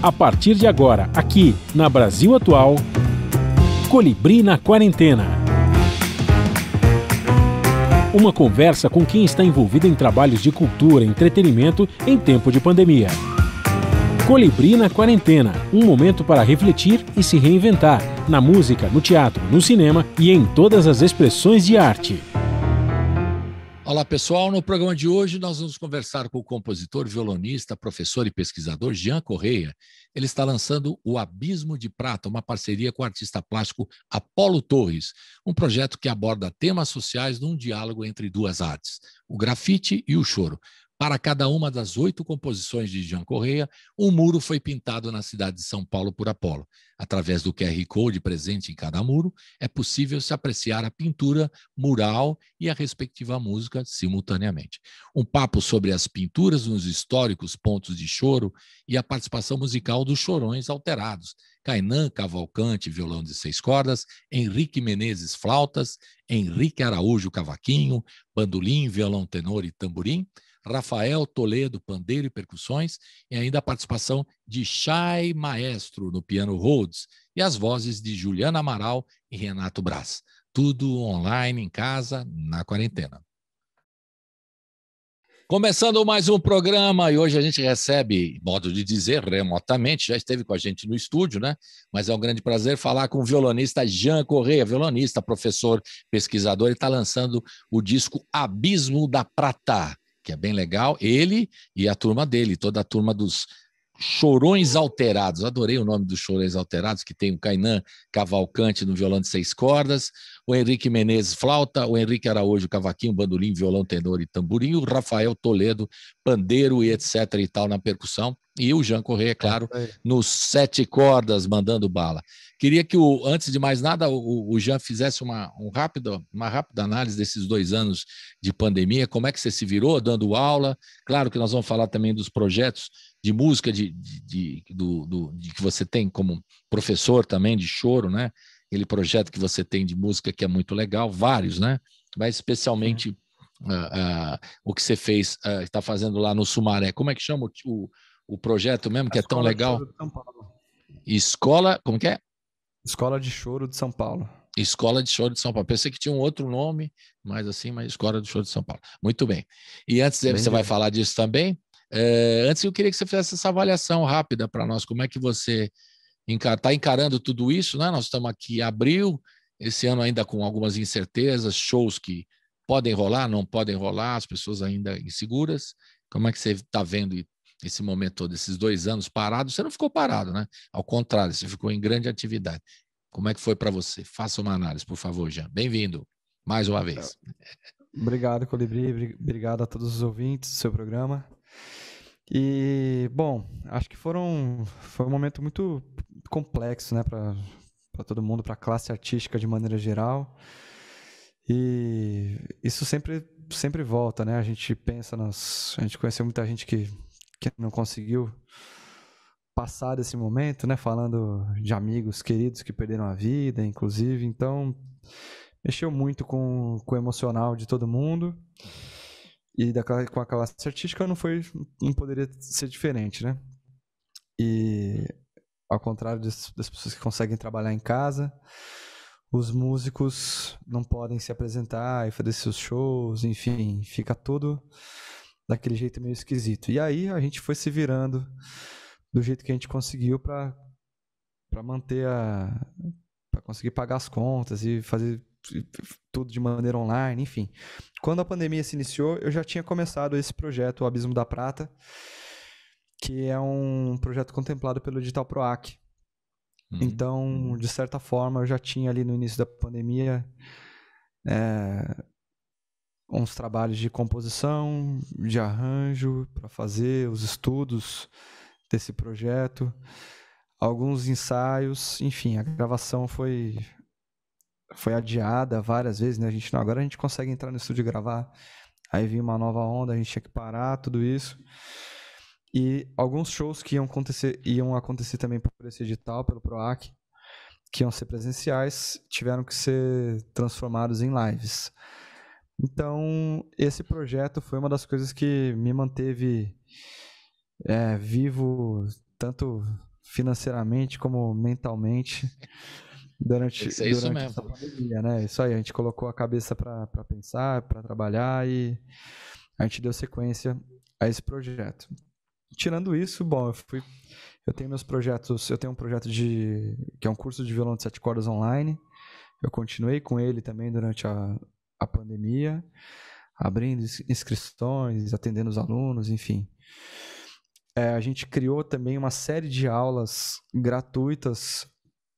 A partir de agora, aqui na Brasil Atual, Colibri na Quarentena. Uma conversa com quem está envolvido em trabalhos de cultura e entretenimento em tempo de pandemia. Colibri na Quarentena, um momento para refletir e se reinventar, na música, no teatro, no cinema e em todas as expressões de arte. Olá pessoal, no programa de hoje nós vamos conversar com o compositor, violonista, professor e pesquisador Jean Correia. Ele está lançando o Abismo de Prata, uma parceria com o artista plástico Apolo Torres, um projeto que aborda temas sociais num diálogo entre duas artes, o grafite e o choro. Para cada uma das 8 composições de Jean Correia, um muro foi pintado na cidade de São Paulo por Apolo. Através do QR Code presente em cada muro, é possível se apreciar a pintura, mural e a respectiva música simultaneamente. Um papo sobre as pinturas nos históricos pontos de choro e a participação musical dos Chorões Alterados. Kainan Cavalcante, violão de 6 cordas, Henrique Menezes, flautas, Henrique Araújo, cavaquinho, bandolim, violão tenor e tamborim, Rafael Toledo, pandeiro e percussões, e ainda a participação de Chay Maestro no piano Rhodes, e as vozes de Juliana Amaral e Renato Braz. Tudo online, em casa, na quarentena. Começando mais um programa, e hoje a gente recebe, modo de dizer, remotamente, já esteve com a gente no estúdio, né? Mas é um grande prazer falar com o violonista Jean Correia, violonista, professor, pesquisador, e está lançando o disco Abismo da Prata, que é bem legal, ele e a turma dele, toda a turma dos Chorões Alterados. Adorei o nome dos Chorões Alterados, que tem o Kainan Cavalcante no violão de 6 cordas, o Henrique Menezes flauta, o Henrique Araújo cavaquinho, bandolim, violão tenor e tamborim, o Rafael Toledo pandeiro e etc e tal na percussão, e o Jean Correia, claro, nos 7 cordas mandando bala. Queria que, antes de mais nada, o Jean fizesse uma rápida análise desses 2 anos de pandemia, como é que você se virou dando aula. Claro que nós vamos falar também dos projetos de música de que você tem como professor também de choro, né? Aquele projeto que você tem de música que é muito legal, vários, né? Mas especialmente o que você fez, está fazendo lá no Sumaré. Como é que chama o projeto mesmo, que é tão legal? Escola, como que é? Escola de Choro de São Paulo. Escola de Choro de São Paulo. Pensei que tinha um outro nome, mas Escola de Choro de São Paulo. Muito bem. E antes, você vai falar disso também? Antes eu queria que você fizesse essa avaliação rápida para nós, como é que você está encarando tudo isso, né? Nós estamos aqui em abril, esse ano ainda com algumas incertezas, shows que podem rolar, não podem rolar, as pessoas ainda inseguras. Como é que você está vendo esse momento todo, esses 2 anos parados? Você não ficou parado, né? Ao contrário, você ficou em grande atividade. Como é que foi para você? Faça uma análise, por favor, Jean. Bem-vindo, mais uma vez. Obrigado, Colibri. Obrigado a todos os ouvintes do seu programa. E, bom, acho que foi um momento muito complexo, né, para todo mundo, para a classe artística de maneira geral. E isso sempre volta, né? A gente pensa a gente conheceu muita gente que não conseguiu passar desse momento, né? Falando de amigos queridos que perderam a vida, inclusive. Então, mexeu muito com o emocional de todo mundo. E com a classe artística não poderia ser diferente, né? E ao contrário das pessoas que conseguem trabalhar em casa, os músicos não podem se apresentar e fazer seus shows, enfim, fica tudo daquele jeito meio esquisito. E aí a gente foi se virando do jeito que a gente conseguiu para manter para conseguir pagar as contas e fazer tudo de maneira online, enfim. Quando a pandemia se iniciou, eu já tinha começado esse projeto, o Abismo da Prata, que é um projeto contemplado pelo edital PROAC. Então, de certa forma, eu já tinha ali no início da pandemia uns trabalhos de composição, de arranjo para fazer, os estudos desse projeto, alguns ensaios, enfim, a gravação foi adiada várias vezes, né? Agora a gente consegue entrar no estúdio e gravar, aí vinha uma nova onda, a gente tinha que parar tudo isso. E alguns shows que iam acontecer também por esse edital, pelo PROAC, que iam ser presenciais, tiveram que ser transformados em lives. Então, esse projeto foi uma das coisas que me manteve vivo, tanto financeiramente como mentalmente durante Isso mesmo. essa pandemia, né? Isso aí, a gente colocou a cabeça para pensar, para trabalhar e a gente deu sequência a esse projeto. Tirando isso, bom, eu tenho meus projetos, eu tenho um projeto que é um curso de violão de 7 cordas online. Eu continuei com ele também durante a pandemia, abrindo inscrições, atendendo os alunos, enfim. A gente criou também uma série de aulas gratuitas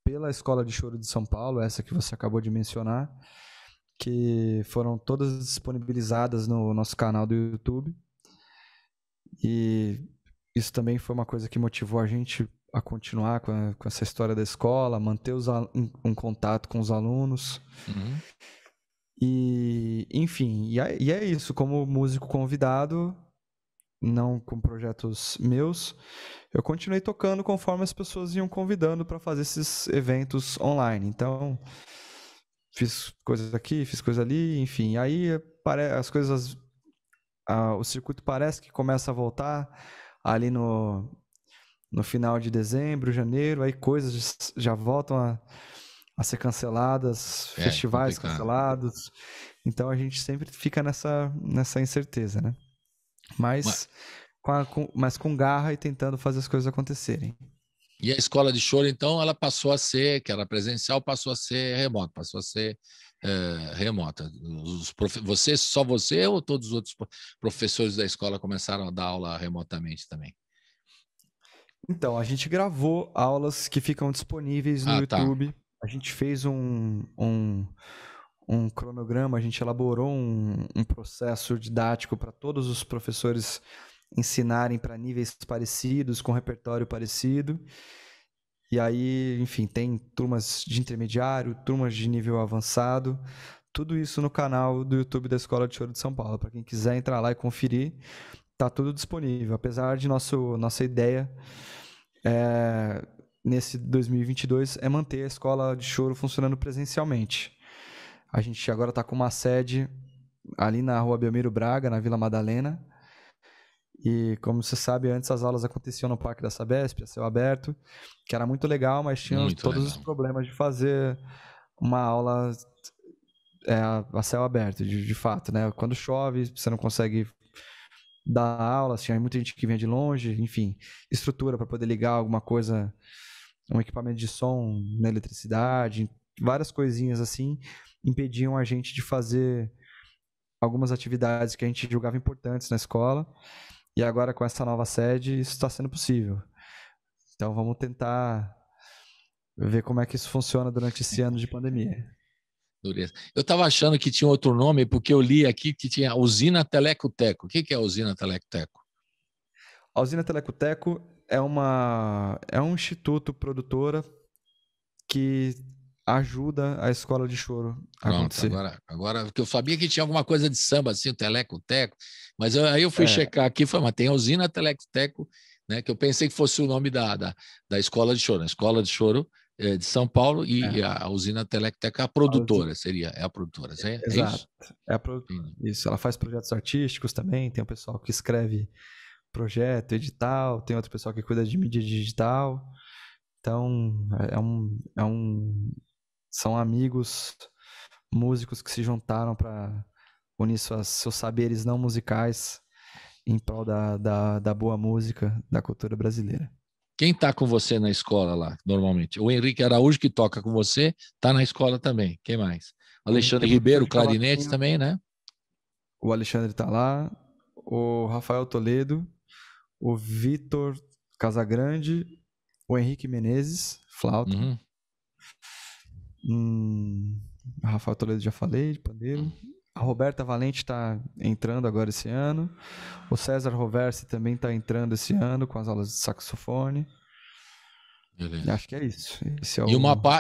pela Escola de Choro de São Paulo, essa que você acabou de mencionar, que foram todas disponibilizadas no nosso canal do YouTube. E isso também foi uma coisa que motivou a gente a continuar com essa história da escola, manter um contato com os alunos. Uhum. E, enfim, e é isso. Como músico convidado, não com projetos meus, eu continuei tocando conforme as pessoas iam convidando para fazer esses eventos online. Então, fiz coisas aqui, fiz coisas ali, enfim. Aí as coisas, o circuito parece que começa a voltar ali no final de dezembro, janeiro, aí coisas já voltam a ser canceladas, festivais cancelados. Então a gente sempre fica nessa incerteza, né? Mas com garra e tentando fazer as coisas acontecerem. E a escola de choro, então, ela passou a ser, que era presencial, passou a ser remota, passou a ser remota. Só você ou todos os outros professores da escola começaram a dar aula remotamente também? Então, a gente gravou aulas que ficam disponíveis no YouTube. Tá. A gente fez um cronograma, a gente elaborou um processo didático para todos os professores ensinarem para níveis parecidos, com repertório parecido. E aí, enfim, tem turmas de intermediário, turmas de nível avançado, tudo isso no canal do YouTube da Escola de Choro de São Paulo. Para quem quiser entrar lá e conferir, tá tudo disponível. Apesar de nossa ideia nesse 2022 é manter a Escola de Choro funcionando presencialmente. A gente agora está com uma sede ali na Rua Belmiro Braga, na Vila Madalena. E como você sabe, antes as aulas aconteciam no Parque da Sabesp, a céu aberto, que era muito legal, mas tinha todos os problemas de fazer uma aula a céu aberto, de fato, né? Quando chove, você não consegue dar aula, tinha muita gente que vinha de longe, enfim, estrutura para poder ligar alguma coisa, um equipamento de som na eletricidade, várias coisinhas assim, impediam a gente de fazer algumas atividades que a gente julgava importantes na escola. E agora, com essa nova sede, isso está sendo possível. Então, vamos tentar ver como é que isso funciona durante esse ano de pandemia. Dureza. Eu estava achando que tinha outro nome, porque eu li aqui que tinha Usina Teleco-Teco. O que é a Usina Teleco-Teco? A Usina Teleco-Teco é um instituto produtora que ajuda a escola de choro a acontecer. Agora, porque eu sabia que tinha alguma coisa de samba, assim, o Teleco-Teco, mas aí eu fui checar aqui e falei, mas tem a Usina Teleco-Teco, né, que eu pensei que fosse o nome da escola de choro, a escola de choro de São Paulo e a Usina Teleco-Teco é a produtora, é a produtora, é Exato. isso? É a produtora. Isso, ela faz projetos artísticos também, tem um pessoal que escreve projeto, edital, tem outro pessoal que cuida de mídia digital. Então, são amigos músicos que se juntaram para unir seus saberes não musicais em prol da boa música, da cultura brasileira. Quem está com você na escola lá, normalmente? O Henrique Araújo, que toca com você, está na escola também. Quem mais? Alexandre Ribeiro, clarinete também, né? O Alexandre está lá. O Rafael Toledo. O Vitor Casagrande. O Henrique Menezes, flauta. Rafael Toledo já falei, de pandeiro. A Roberta Valente está entrando agora esse ano. O César Roversi também está entrando esse ano com as aulas de saxofone. Beleza. Acho que é isso.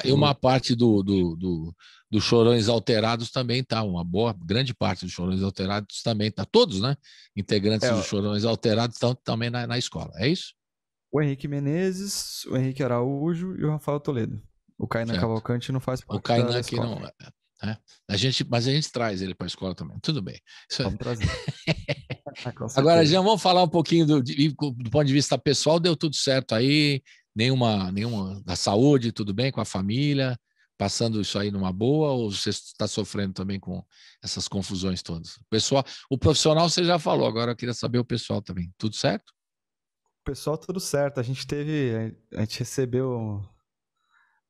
Uma parte do Chorões Alterados também está. Uma grande parte dos Chorões Alterados também está. Todos, né? Integrantes dos Chorões Alterados estão também na escola. É isso? O Henrique Menezes, o Henrique Araújo e o Rafael Toledo. O Kainan Cavalcante não faz parte o Kainan da escola. Que não... Mas a gente traz ele para a escola também. Tudo bem. Vamos trazer. Agora, Jean, vamos falar um pouquinho do ponto de vista pessoal. Deu tudo certo aí? nenhuma da saúde, tudo bem com a família? Passando isso aí numa boa, ou você está sofrendo também com essas confusões todas? O profissional você já falou, agora eu queria saber o pessoal também. Tudo certo? Pessoal, tudo certo. A gente recebeu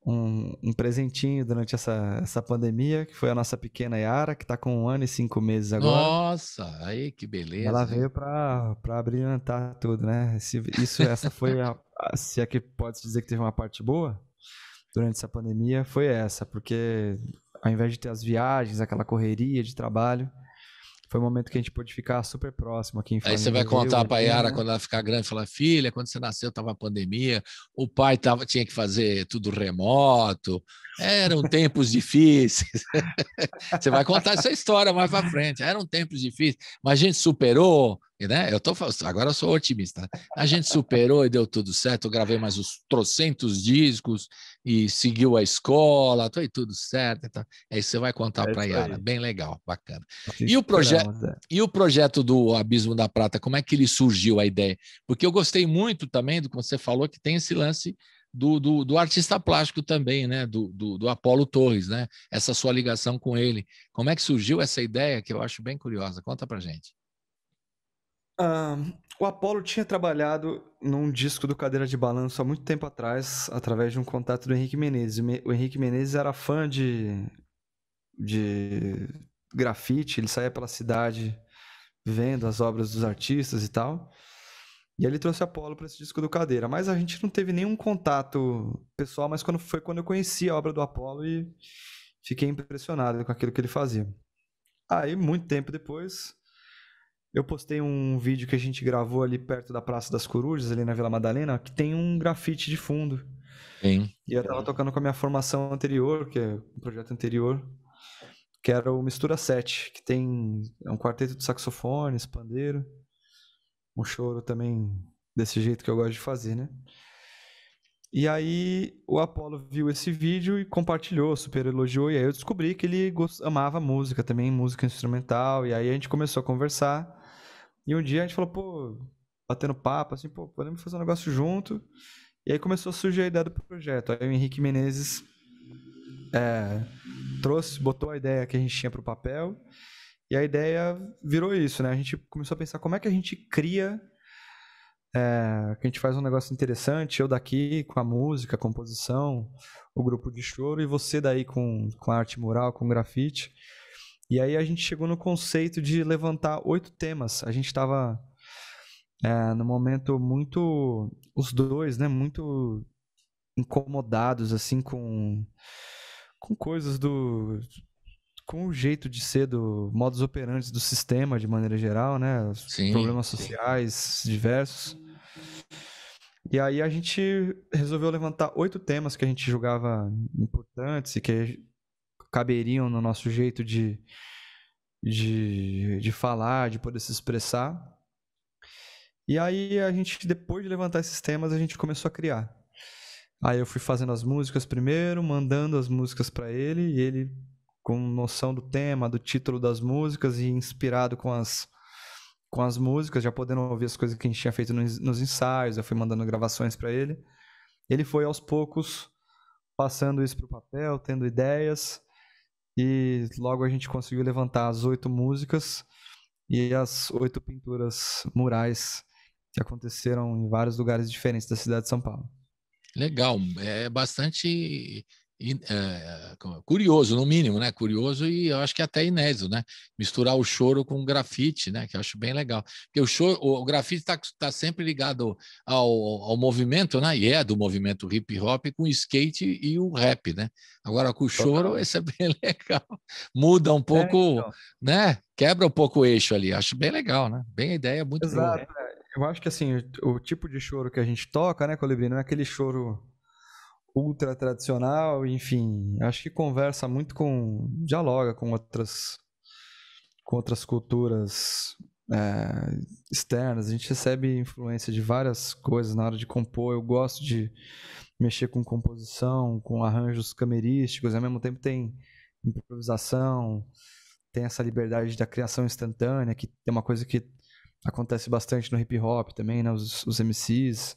um presentinho durante essa pandemia, que foi a nossa pequena Yara, que está com 1 ano e 5 meses agora. Nossa, aí que Ela beleza, hein? veio para brilhantar tudo, né? Essa foi se é que pode-se dizer que teve uma parte boa durante essa pandemia, foi essa, porque ao invés de ter as viagens, aquela correria de trabalho, foi um momento que a gente pôde ficar super próximo aqui em Aí você família, vai eu, contar a para a Helena, Yara né? quando ela ficar grande, falar, filha, quando você nasceu estava a pandemia, o pai tinha que fazer tudo remoto, eram tempos difíceis. Você vai contar essa história mais para frente. Eram tempos difíceis, mas a gente superou, né? Agora eu sou otimista. A gente superou e deu tudo certo. Eu gravei mais uns trocentos discos e seguiu a escola, foi tudo certo. Então, é isso que você vai contar É para a isso Yara. aí. Bem legal, bacana. Assim E o projeto esperamos, né? e o projeto do Abismo da Prata, como é que ele surgiu a ideia? Porque eu gostei muito também do que você falou, que tem esse lance do artista plástico também, né? Do Apolo Torres, né? Essa sua ligação com ele. Como é que surgiu essa ideia que eu acho bem curiosa? Conta pra gente. Ah, o Apollo tinha trabalhado num disco do Cadeira de Balanço há muito tempo atrás, através de um contato do Henrique Menezes. O Henrique Menezes era fã de grafite, ele saía pela cidade vendo as obras dos artistas e tal. E aí ele trouxe Apollo para esse disco do Cadeira. Mas a gente não teve nenhum contato pessoal, mas foi quando eu conheci a obra do Apollo e fiquei impressionado com aquilo que ele fazia. Aí, muito tempo depois, eu postei um vídeo que a gente gravou ali perto da Praça das Corujas, ali na Vila Madalena, que tem um grafite de fundo. Sim. E eu tava tocando com a minha formação anterior, que é um projeto anterior, que era o Mistura 7, que tem um quarteto de saxofones, pandeiro, um choro também desse jeito que eu gosto de fazer, né? E aí o Apollo viu esse vídeo e compartilhou, super elogiou, e aí eu descobri que ele amava música também, música instrumental, e aí a gente começou a conversar, e um dia a gente falou, pô, batendo papo, assim, pô, podemos fazer um negócio junto, e aí começou a surgir a ideia do projeto, aí o Henrique Menezes botou a ideia que a gente tinha pro papel, e a ideia virou isso, né, a gente começou a pensar como é que a gente cria que a gente faz um negócio interessante, eu daqui com a música, a composição, o grupo de choro, e você daí com a arte mural, com grafite. E aí a gente chegou no conceito de levantar 8 temas. A gente estava no momento muito, os dois, né, muito incomodados assim com coisas com o jeito de ser do modus operandi do sistema de maneira geral, né, os Sim. problemas sociais diversos. E aí a gente resolveu levantar 8 temas que a gente julgava importantes e que caberiam no nosso jeito de falar, de poder se expressar. E aí a gente, depois de levantar esses temas, a gente começou a criar. Aí eu fui fazendo as músicas primeiro, mandando as músicas para ele, e ele com noção do tema, do título das músicas e inspirado com as músicas, já podendo ouvir as coisas que a gente tinha feito nos ensaios, eu fui mandando gravações para ele. Ele foi aos poucos passando isso para o papel, tendo ideias, e logo a gente conseguiu levantar as 8 músicas e as 8 pinturas murais que aconteceram em vários lugares diferentes da cidade de São Paulo. Legal, é bastante curioso, no mínimo, né? Curioso e eu acho que até inédito, né? Misturar o choro com o grafite, né? Que eu acho bem legal. Porque o grafite está sempre ligado ao movimento, né? E é do movimento hip hop com o skate e o rap, né? Agora com o choro, Total. esse é bem legal. Muda um pouco, Então, né? Quebra um pouco o eixo ali. Acho bem legal, né? Bem a ideia, muito boa. exato. Eu acho que assim, o tipo de choro que a gente toca, né, Colibri, não é aquele choro ultra tradicional, enfim, acho que conversa muito dialoga com outras culturas externas. A gente recebe influência de várias coisas na hora de compor. Eu gosto de mexer com composição, com arranjos camerísticos, ao mesmo tempo tem improvisação, tem essa liberdade da criação instantânea, que é uma coisa que acontece bastante no hip hop também, né? Os MCs.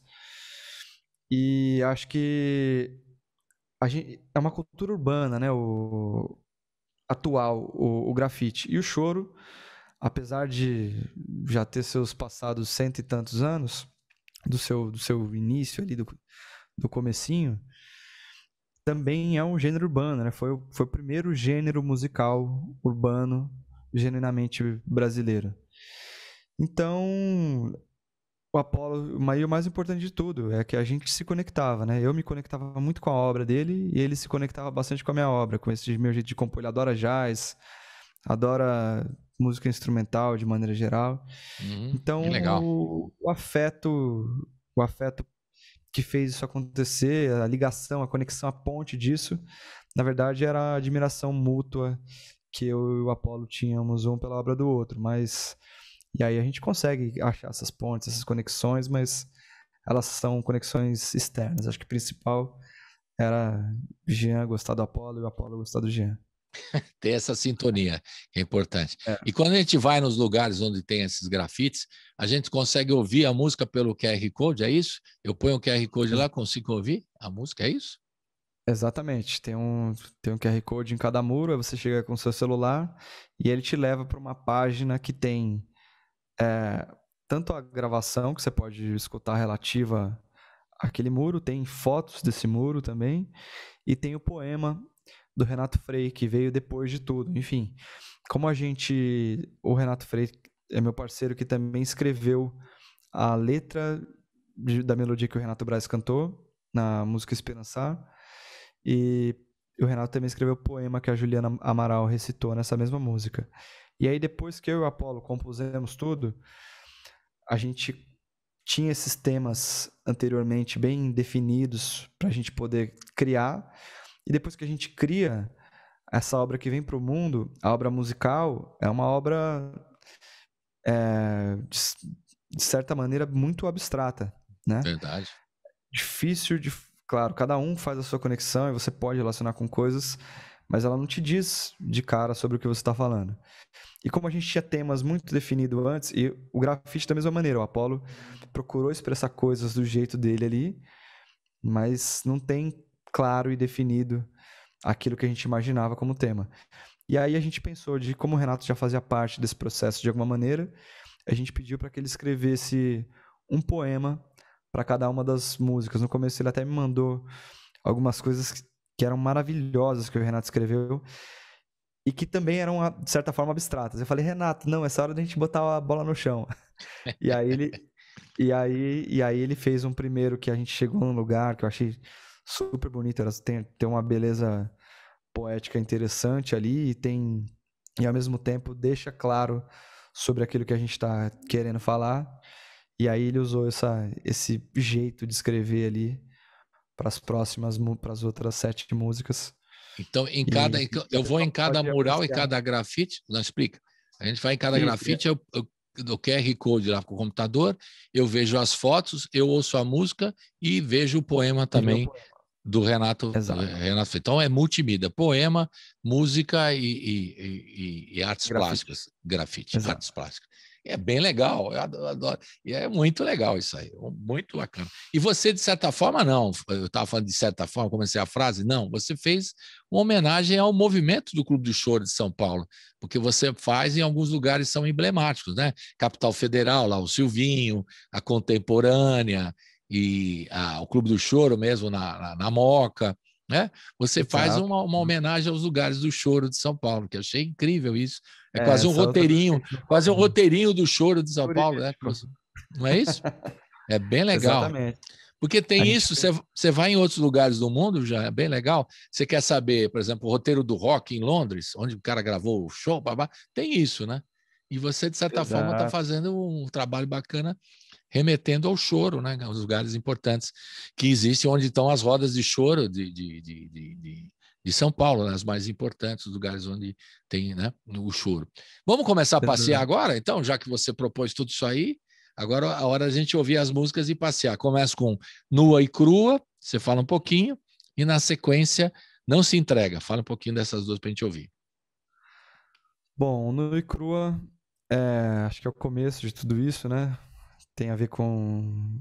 E acho que é uma cultura urbana, né? Atual, o grafite. E o choro, apesar de já ter seus passados cento e tantos anos, do seu início ali, do comecinho, também é um gênero urbano, né? Foi o primeiro gênero musical urbano genuinamente brasileiro. Então, o Apollo, o mais importante de tudo é que a gente se conectava, né? Eu me conectava muito com a obra dele e ele se conectava bastante com a minha obra, com esse meu jeito de compor. Ele adora jazz, adora música instrumental de maneira geral. Que Então, legal. o afeto que fez isso acontecer, a ligação, a conexão, a ponte disso, na verdade era a admiração mútua que eu e o Apollo tínhamos um pela obra do outro, mas e aí a gente consegue achar essas pontes, essas conexões, mas elas são conexões externas. Acho que o principal era o Jean gostar do Apollo e o Apollo gostar do Jean. Ter essa sintonia, que é importante. É. E quando a gente vai nos lugares onde tem esses grafites, a gente consegue ouvir a música pelo QR Code, é isso? Eu ponho o QR Code lá, consigo ouvir a música, é isso? Exatamente. Tem um QR Code em cada muro, aí você chega com o seu celular e ele te leva para uma página que tem tanto a gravação que você pode escutar relativa àquele muro, tem fotos desse muro também, e tem o poema do Renato Frei, que veio depois de tudo. Enfim, o Renato Frei é meu parceiro que também escreveu a letra da melodia que o Renato Braz cantou na música Esperançar, e o Renato também escreveu o poema que a Juliana Amaral recitou nessa mesma música. E aí, depois que eu e o Apollo compusemos tudo, a gente tinha esses temas anteriormente bem definidos para a gente poder criar. E depois que a gente cria essa obra que vem para o mundo, a obra musical é uma obra, de certa maneira, muito abstrata, né? Verdade. Difícil de... Claro, cada um faz a sua conexão e você pode relacionar com coisas, mas ela não te diz de cara sobre o que você está falando. E como a gente tinha temas muito definidos antes, e o grafite da mesma maneira, o Apollo procurou expressar coisas do jeito dele ali, mas não tem claro e definido aquilo que a gente imaginava como tema. E aí a gente pensou de como o Renato já fazia parte desse processo de alguma maneira, a gente pediu para que ele escrevesse um poema para cada uma das músicas. No começo ele até me mandou algumas coisas que eram maravilhosas que o Renato escreveu e que também eram, de certa forma, abstratas. Eu falei, Renato, não, essa hora da gente botar a bola no chão. E aí ele fez um primeiro que a gente chegou num lugar que eu achei super bonito, tem uma beleza poética interessante ali e ao mesmo tempo deixa claro sobre aquilo que a gente está querendo falar. E aí ele usou esse jeito de escrever ali para as outras 7 músicas. Então, E eu vou em cada pode mural e apreciar. cada grafite, não explica. A gente vai em cada grafite, eu do QR Code lá com o computador, eu vejo as fotos, eu ouço a música e vejo o poema também do Renato Frei. Então é multimídia, poema, música e artes plásticas, grafite, Exato. artes plásticas. É bem legal, eu adoro. E é muito legal isso aí, muito bacana. E você, de certa forma, não, eu estava falando de certa forma, comecei a frase, não, você fez uma homenagem ao movimento do Clube do Choro de São Paulo, porque você faz em alguns lugares são emblemáticos, né? Capital Federal, lá o Silvinho, a Contemporânea, e o Clube do Choro mesmo na Moca, né? Você faz uma homenagem aos lugares do choro de São Paulo, que eu achei incrível isso. É quase um roteirinho do choro de São Paulo, né? Não é isso? É bem legal. Exatamente. Porque tem isso, você vai em outros lugares do mundo, já é bem legal. Você quer saber, por exemplo, o roteiro do rock em Londres, onde o cara gravou o show, tem isso, né? E você, de certa forma, está fazendo um trabalho bacana remetendo ao choro, né? Aos lugares importantes que existem, onde estão as rodas de choro de São Paulo, né? As mais importantes, os lugares onde tem, né, o choro. Vamos começar a passear agora, então, já que você propôs tudo isso aí. Agora a hora da gente ouvir as músicas e passear. Começa com Nua e Crua, você fala um pouquinho, e na sequência Não Se Entrega. Fala um pouquinho dessas duas para a gente ouvir. Bom, Nua e Crua, acho que é o começo de tudo isso, né? Tem a ver com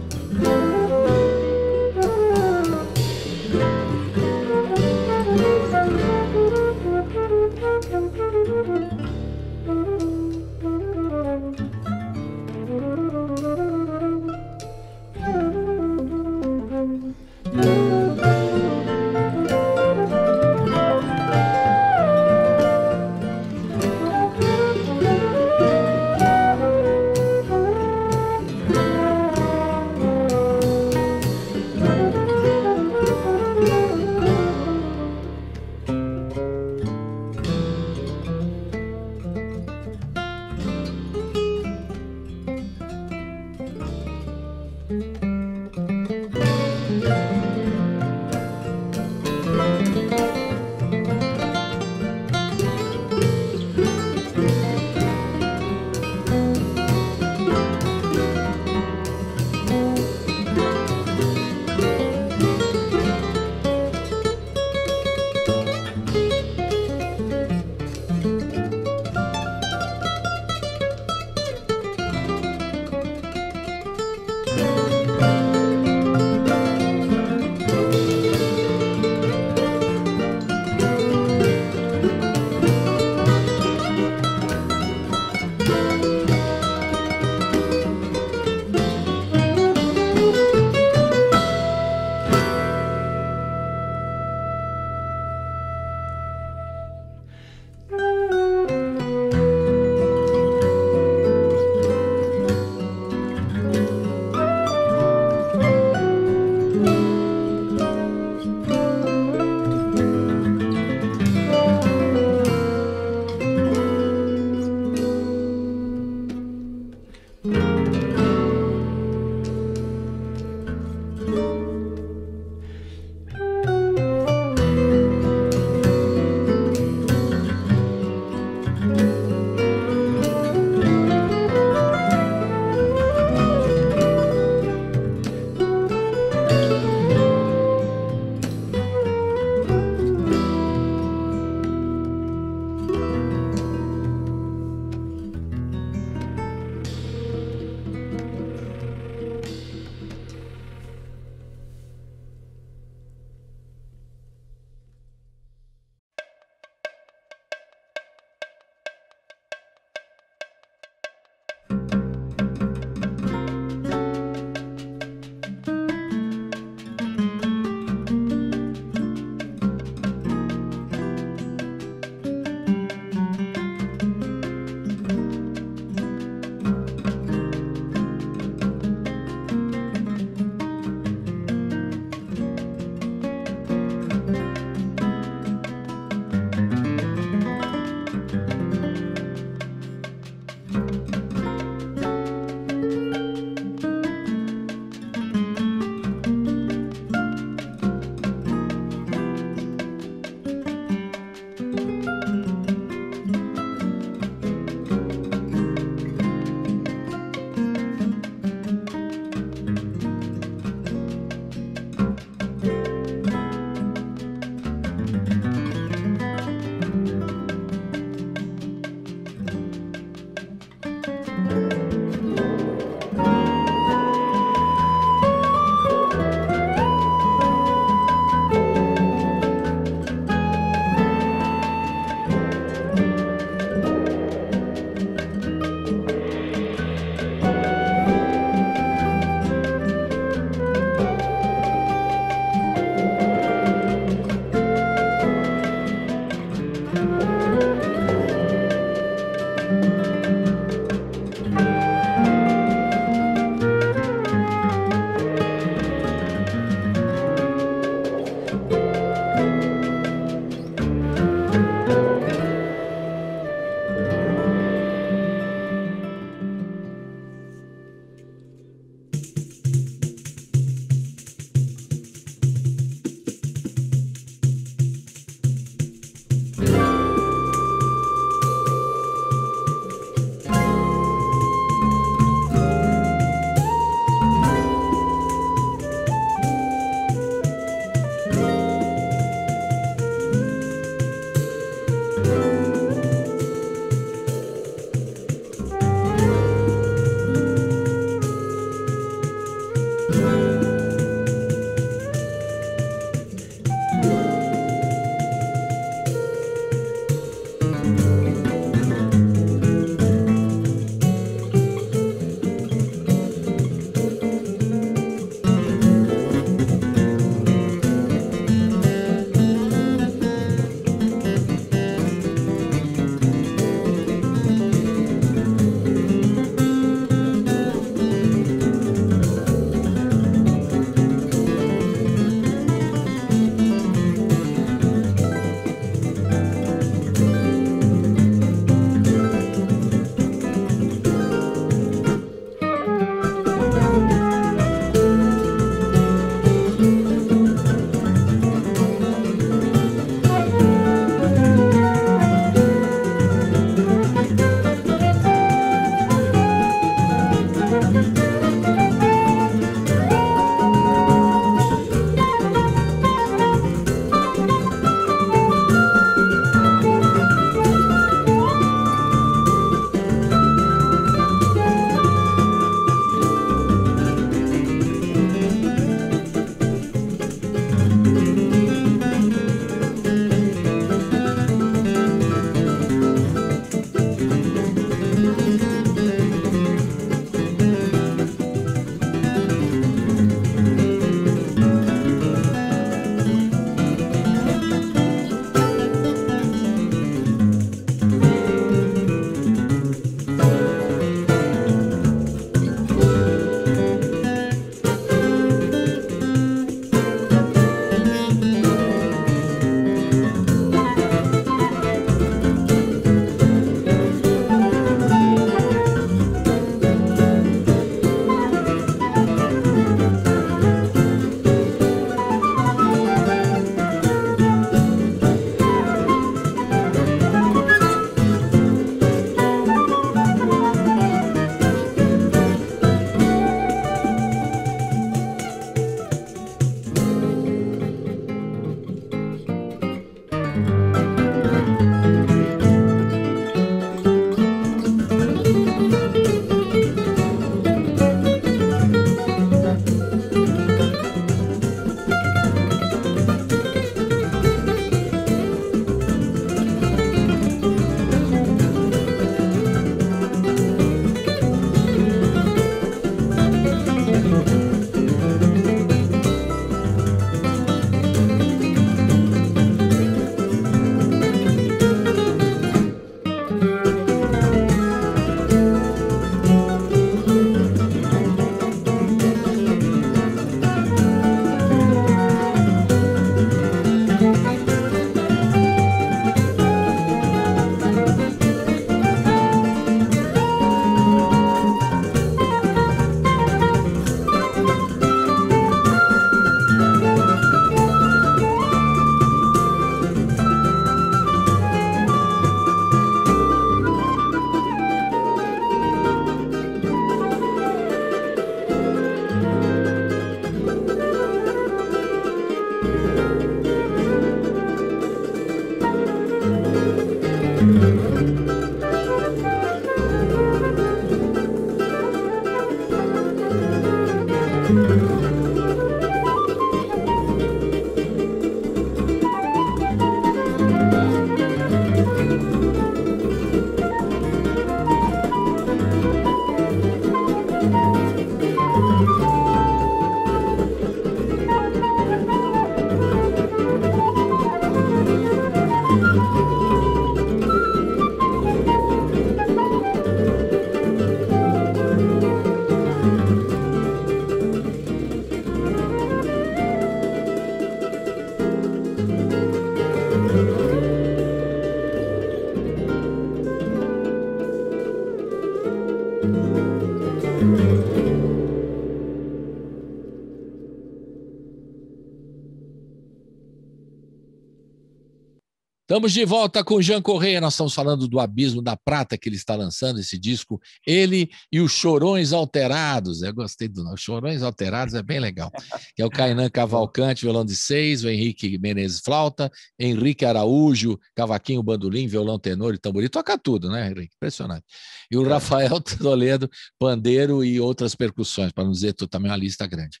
Estamos de volta com o Jean Correia. Nós estamos falando do Abismo da Prata, que ele está lançando esse disco. Ele e os Chorões Alterados. Eu gostei do nome. Chorões Alterados é bem legal. Que é o Kainan Cavalcante, violão de 6, o Henrique Menezes, flauta, Henrique Araújo, cavaquinho, bandolim, violão tenor e tamborim. Toca tudo, né, Henrique? Impressionante. E o Rafael Toledo, pandeiro e outras percussões, para não dizer também uma lista grande.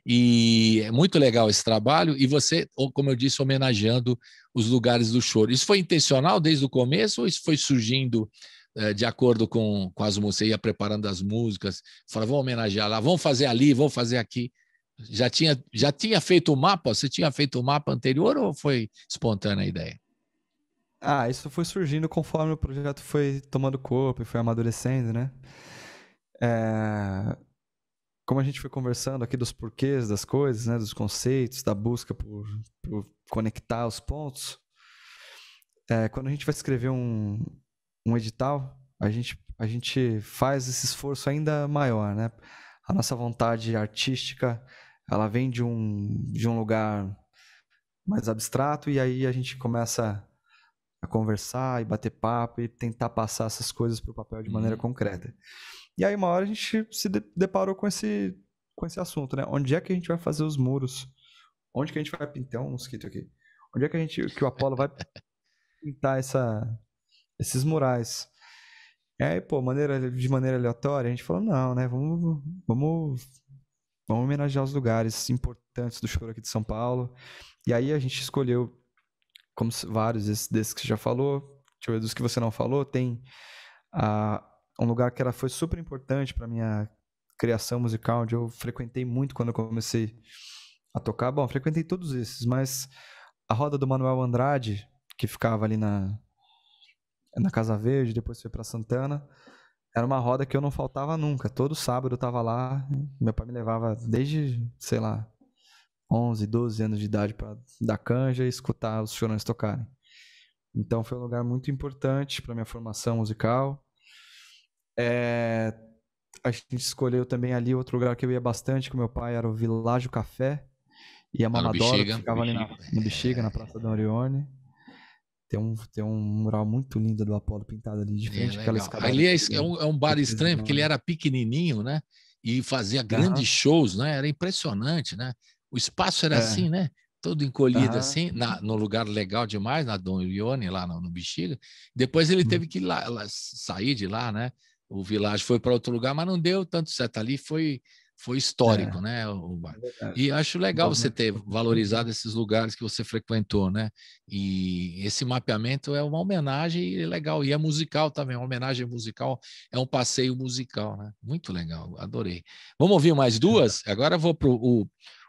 E é muito legal esse trabalho, e você, como eu disse, homenageando os lugares do choro. Isso foi intencional desde o começo ou isso foi surgindo de acordo com as músicas? Você ia preparando as músicas, falava, vamos homenagear lá, vamos fazer ali, vamos fazer aqui. Já tinha feito o mapa? Você tinha feito o mapa anterior ou foi espontânea a ideia? Isso foi surgindo conforme o projeto foi tomando corpo e foi amadurecendo, né? Como a gente foi conversando aqui dos porquês das coisas, né, dos conceitos, da busca por conectar os pontos, quando a gente vai escrever um edital, a gente faz esse esforço ainda maior, né? A nossa vontade artística, ela vem de um lugar mais abstrato, e aí a gente começa a conversar e bater papo e tentar passar essas coisas para o papel de maneira concreta. E aí uma hora a gente se deparou com esse assunto, né? Onde é que a gente vai fazer os muros? Onde que a gente vai pintar um mosquito aqui? Onde é que o Apollo vai pintar esses murais? E aí, de maneira aleatória, a gente falou, não, né? Vamos homenagear os lugares importantes do choro aqui de São Paulo. E aí a gente escolheu, como vários desses que você já falou, deixa eu ver, dos que você não falou, tem um lugar que foi super importante para minha criação musical, onde eu frequentei muito quando eu comecei a tocar. Bom, frequentei todos esses, mas a roda do Manuel Andrade, que ficava ali na Casa Verde, depois foi para Santana, era uma roda que eu não faltava nunca. Todo sábado eu estava lá, meu pai me levava desde, sei lá, 11, 12 anos de idade para dar canja e escutar os Chorões tocarem. Então foi um lugar muito importante para minha formação musical. A gente escolheu também ali outro lugar que eu ia bastante com meu pai, era o Világio Café e a Mamadora, que ficava ali no Bexiga, na Praça da Orione. Tem um mural muito lindo do Apollo pintado ali de frente. Ali é um bar estranho, porque ele era pequenininho, né? E fazia grandes shows, né? Era impressionante, né? O espaço era assim, né? Todo encolhido assim, no lugar legal demais, na Dom Orione, lá no Bexiga. Depois ele teve que sair de lá, né? O Világio foi para outro lugar, mas não deu tanto certo ali, foi histórico, né? E acho legal você ter valorizado esses lugares que você frequentou, né? E esse mapeamento é uma homenagem legal, e é musical também, uma homenagem musical, é um passeio musical, né? Muito legal, adorei. Vamos ouvir mais duas? Agora eu vou para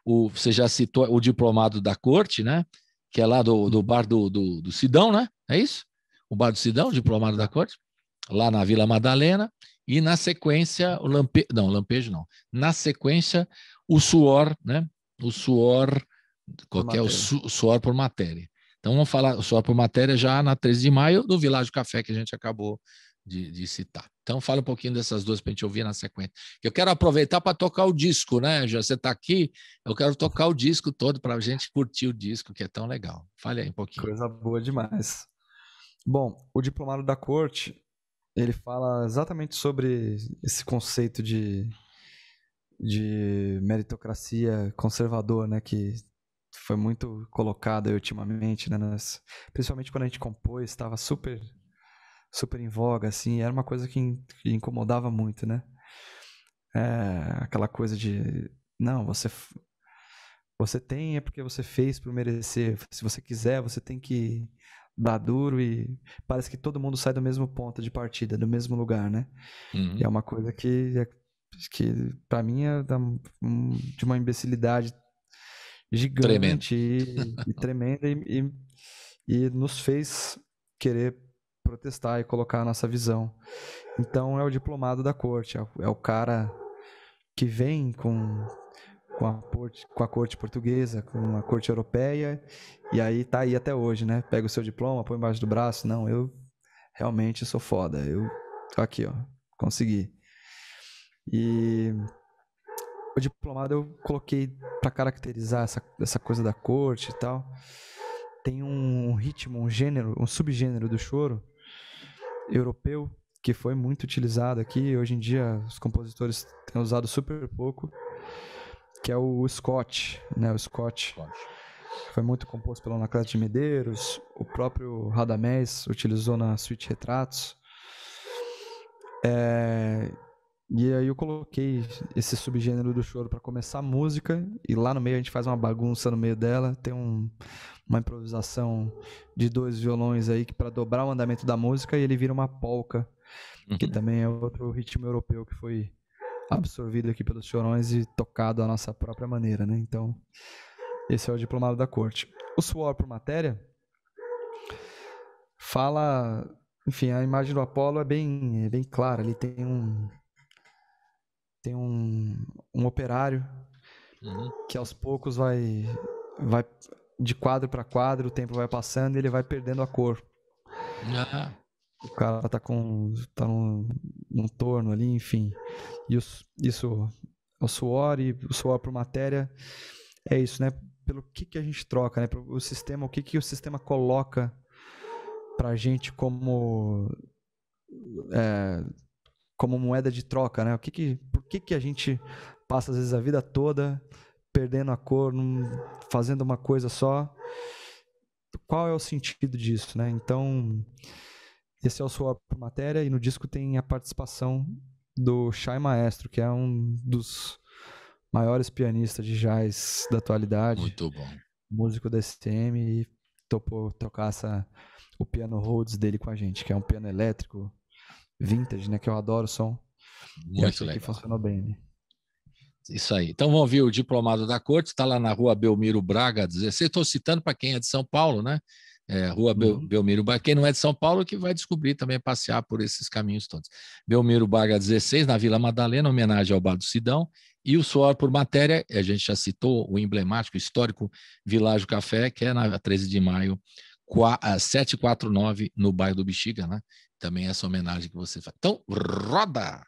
você já citou o Diplomado da Corte, né? Que é lá do bar do Sidão, né? É isso? O bar do Sidão, o Diplomado da Corte, lá na Vila Madalena, e na sequência o Lampejo não. Na sequência o Suor, né? O Suor, o Suor por Matéria. Então vamos falar o Suor por Matéria já na 13 de maio do Világio Café que a gente acabou de citar. Então fala um pouquinho dessas duas para a gente ouvir na sequência. Eu quero aproveitar para tocar o disco, né? Já você está aqui, eu quero tocar o disco todo para a gente curtir o disco, que é tão legal. Fale aí um pouquinho. Coisa boa demais. Bom, o Diplomado da Corte, ele fala exatamente sobre esse conceito de meritocracia conservador, né? Que foi muito colocado aí ultimamente, né? Principalmente quando a gente compôs, estava super em voga, assim, era uma coisa que incomodava muito, né? Aquela coisa de, não, você tem porque você fez por merecer, se você quiser, você tem que dar duro, e parece que todo mundo sai do mesmo ponto de partida, do mesmo lugar, né? E é uma coisa que para mim é de uma imbecilidade gigante e tremenda, e nos fez querer protestar e colocar a nossa visão. Então é o Diplomado da Corte, é o cara que vem com a corte portuguesa, com a corte europeia, e aí tá aí até hoje, né? Pega o seu diploma, põe embaixo do braço, não, eu realmente sou foda, eu tô aqui, ó, consegui. E o diplomado eu coloquei para caracterizar essa coisa da corte e tal. Tem um ritmo, um gênero, um subgênero do choro europeu que foi muito utilizado aqui. Hoje em dia os compositores têm usado super pouco, que é o Scott, né? O Scott foi muito composto pelo Anacleto de Medeiros, o próprio Radamés utilizou na suíte Retratos. E aí eu coloquei esse subgênero do choro para começar a música, e lá no meio a gente faz uma bagunça no meio dela, tem uma improvisação de 2 violões aí para dobrar o andamento da música, e ele vira uma polca, que também é outro ritmo europeu que foi absorvido aqui pelos chorões e tocado à nossa própria maneira, né? Então, esse é o Diplomado da Corte. O Suor por Matéria fala, enfim, a imagem do Apolo é bem clara. Ele tem um operário que aos poucos vai de quadro para quadro, o tempo vai passando e ele vai perdendo a cor. O cara tá num torno ali, enfim. E isso, o suor e o suor por matéria é isso, né? Pelo que a gente troca, né? O sistema, o que o sistema coloca pra gente como moeda de troca, né? Por que a gente passa às vezes a vida toda perdendo a cor, fazendo uma coisa só? Qual é o sentido disso, né? Então, esse é o Suor por Matéria, e no disco tem a participação do Chay Maestro, que é um dos maiores pianistas de jazz da atualidade. Muito bom. Músico da STM, e topou tocar o piano Rhodes dele com a gente, que é um piano elétrico vintage, né? Que eu adoro o som. Muito legal. Que funcionou bem, né? Isso aí. Então vamos ver o Diplomado da Corte, está lá na Rua Belmiro Braga 16. Estou citando para quem é de São Paulo, né? Rua Belmiro Braga. Quem não é de São Paulo que vai descobrir também, passear por esses caminhos todos. Belmiro Braga 16, na Vila Madalena, homenagem ao Bar do Sidão. E o Suor por Matéria, a gente já citou o emblemático, histórico Világio Café, que é na 13 de maio, 749, no bairro do Bexiga, né? Também essa homenagem que você faz. Então, roda!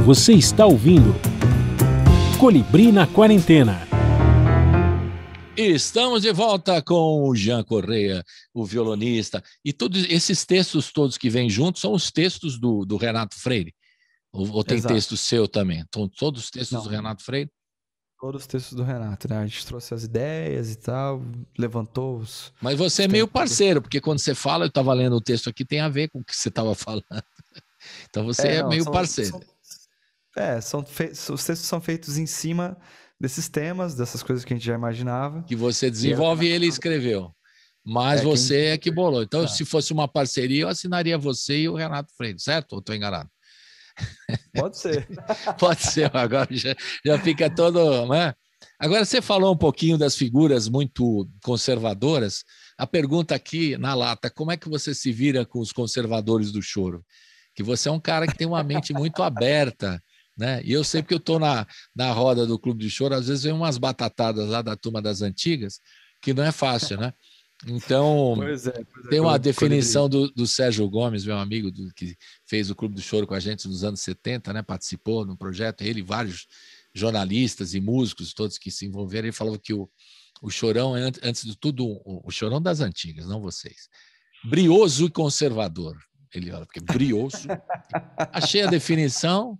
Você está ouvindo Colibri na Quarentena. Estamos de volta com o Jean Correia, o violonista. E todos esses textos todos que vêm juntos são os textos do Renato Freire? Ou tem Exato. texto seu também? Então, todos os textos do Renato Freire? Todos os textos do Renato, né? A gente trouxe as ideias e tal, levantou os... Mas você é meio parceiro, porque quando você fala, eu estava lendo o texto aqui, tem a ver com o que você estava falando. Então você é meio parceiro. Os textos são feitos em cima desses temas, dessas coisas que a gente já imaginava. Que você desenvolve e ele escreveu. Mas você é que bolou. Então, se fosse uma parceria, eu assinaria você e o Renato Freire, certo? Ou estou enganado? Pode ser. Pode ser, agora já fica todo... Né? Agora, você falou um pouquinho das figuras muito conservadoras. A pergunta aqui na lata, como é que você se vira com os conservadores do choro? Que você é um cara que tem uma mente muito aberta, né? E eu sei que eu estou na roda do Clube de Choro, às vezes vem umas batatadas lá da turma das antigas, que não é fácil, né? Então, tem uma definição do Sérgio Gomes, meu amigo, que fez o Clube do Choro com a gente nos anos 70, né? Participou no projeto, ele e vários jornalistas e músicos, todos que se envolveram, ele falou que o Chorão é, antes de tudo, o Chorão das antigas, não vocês. Brioso e conservador. Ele olha, porque brioso. Achei a definição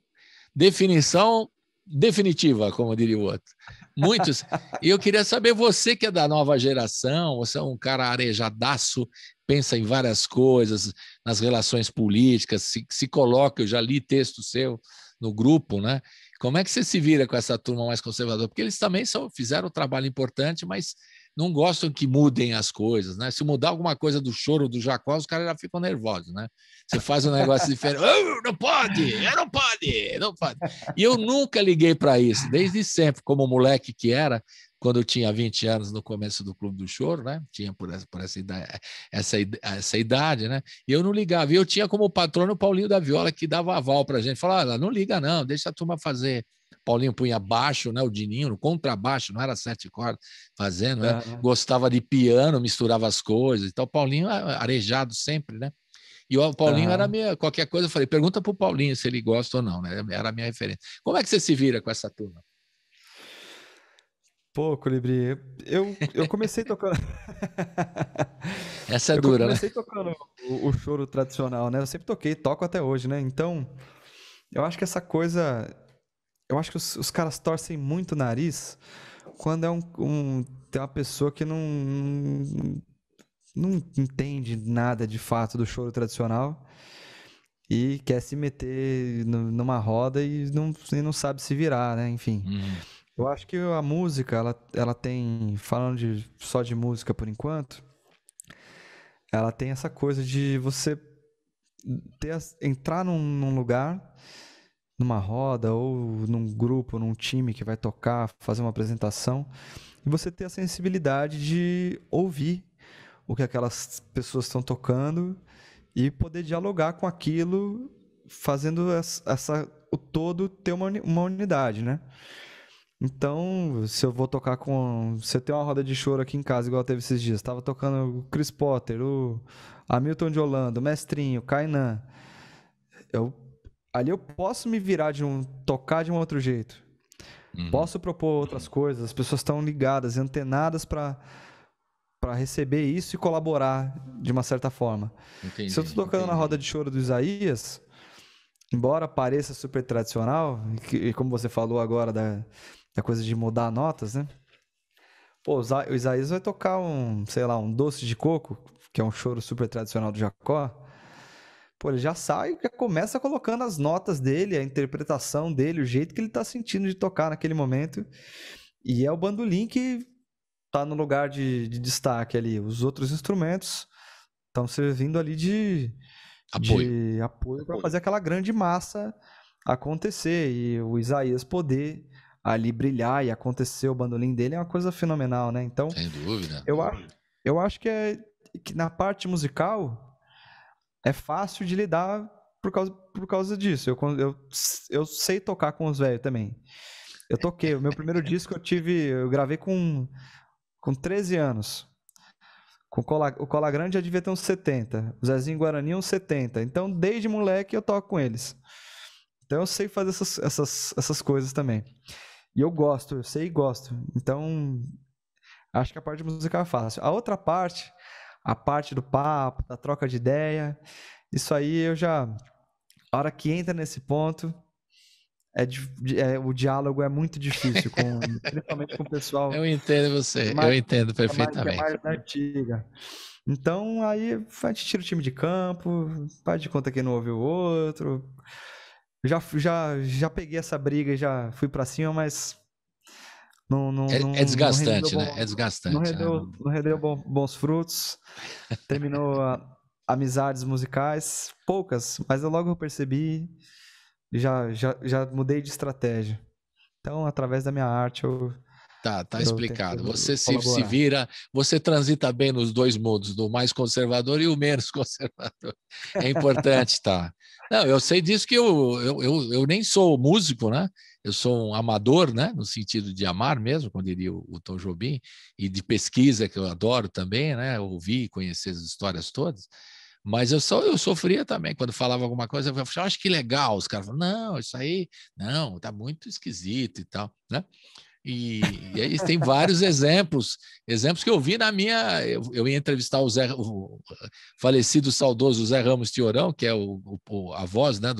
definitiva, como diria o outro. Muitos. E eu queria saber, você que é da nova geração, você é um cara arejadaço, pensa em várias coisas, nas relações políticas, se coloca, eu já li texto seu no grupo, né? Como é que você se vira com essa turma mais conservadora? Porque eles também fizeram um trabalho importante, mas não gostam que mudem as coisas, né? Se mudar alguma coisa do choro do Jacó, os caras já ficam nervosos, né? Você faz um negócio diferente, não pode. E eu nunca liguei para isso, desde sempre, como moleque que era, quando eu tinha 20 anos no começo do Clube do Choro, né? Tinha por essa idade, né? E eu não ligava. E eu tinha como patrono o Paulinho da Viola, que dava aval para a gente. Falava, não liga não, deixa a turma fazer. Paulinho punha baixo, né? O Dininho, no contrabaixo, não era 7 cordas fazendo, né? Gostava de piano, misturava as coisas. Então, o Paulinho arejado sempre, né? E o Paulinho era qualquer coisa, eu falei, pergunta para o Paulinho se ele gosta ou não, né? Era a minha referência. Como é que você se vira com essa turma? Pô, Colibri, eu comecei tocando... Essa é dura, né? Eu comecei tocando o choro tradicional, né? Eu sempre toco até hoje, né? Então, eu acho que essa coisa... Eu acho que os caras torcem muito o nariz quando tem uma pessoa que não entende nada de fato do choro tradicional e quer se meter numa roda e não sabe se virar, né? Enfim. Eu acho que a música, ela tem, falando só de música por enquanto, ela tem essa coisa de você entrar num lugar, numa roda ou num grupo, num time que vai tocar, fazer uma apresentação, e você ter a sensibilidade de ouvir o que aquelas pessoas estão tocando e poder dialogar com aquilo, fazendo o todo ter uma unidade, né? Então, se eu vou tocar se eu tenho uma roda de choro aqui em casa, igual teve esses dias, estava tocando o Chris Potter, o Hamilton de Holanda, o Mestrinho, o Kainan, ali eu posso me virar tocar de um outro jeito. Posso propor outras coisas, as pessoas estão ligadas, antenadas para receber isso e colaborar de uma certa forma. Entendi, se eu estou tocando na roda de choro do Isaías, embora pareça super tradicional, e como você falou agora da coisa de mudar notas, né? Pô, o Isaías vai tocar um doce de coco, que é um choro super tradicional do Jacó. Pô, ele já sai, já começa colocando as notas dele, a interpretação dele, o jeito que ele tá sentindo de tocar naquele momento. E é o bandolim que tá no lugar de destaque ali. Os outros instrumentos estão servindo ali de apoio para fazer aquela grande massa acontecer. E o Isaías poder ali brilhar e acontecer o bandolim dele é uma coisa fenomenal, né? Então, sem dúvida. Eu acho que na parte musical é fácil de lidar por causa disso. Eu sei tocar com os velhos também. Eu toquei. O meu primeiro disco eu gravei com 13 anos. O Cola Grande já devia ter uns 70. O Zezinho Guarani uns 70. Então, desde moleque, eu toco com eles. Então eu sei fazer essas coisas também. E eu sei e gosto. Então, acho que a parte musical é fácil. A outra parte, a parte do papo, da troca de ideia, isso aí eu já... A hora que entra nesse ponto, o diálogo é muito difícil, principalmente com o pessoal Eu entendo você, eu entendo que é perfeitamente. mais da antiga. Então, aí a gente tira o time de campo, faz de conta que não ouviu o outro. Já peguei essa briga e já fui pra cima, mas É desgastante, não né? É desgastante, né? não rendeu bons frutos. Terminou amizades musicais, poucas, mas eu logo percebi e já mudei de estratégia. Então, através da minha arte, Tá eu explicado. tento Você se colaborar. vira, você transita bem nos dois modos, do mais conservador e o menos conservador. É importante, tá? Não, eu sei disso que eu nem sou músico, né? Eu sou um amador, né? No sentido de amar mesmo, como diria o Tom Jobim, e de pesquisa, que eu adoro também, né? Ouvir e conhecer as histórias todas. Mas eu sofria também quando falava alguma coisa, eu falava, acho que legal. Os caras falavam, não, isso aí, não, tá muito esquisito e tal, né? E aí tem vários exemplos que eu vi na minha... Eu ia entrevistar o falecido saudoso Zé Ramos Tiorão, que é a voz, né,